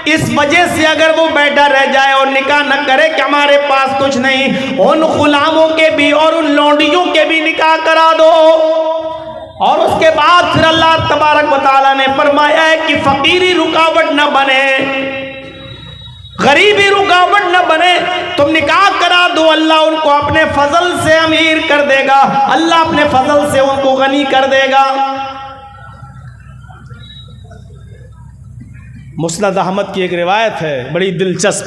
इस वजह से अगर वो बैठा रह जाए और निकाह न करे कि हमारे पास कुछ नहीं, उन गुलामों के भी और उन लौंडियों के भी निकाह करा दो। और उसके बाद फिर अल्लाह तबारक व तआला ने फरमाया है कि फकीरी रुकावट न बने, गरीबी रुकावट न बने, तुम निकाह करा दो, अल्लाह उनको अपने फजल से अमीर कर देगा, अल्लाह अपने फजल से उनको गनी कर देगा। मुस्नद अहमद की एक रिवायत है बड़ी दिलचस्प,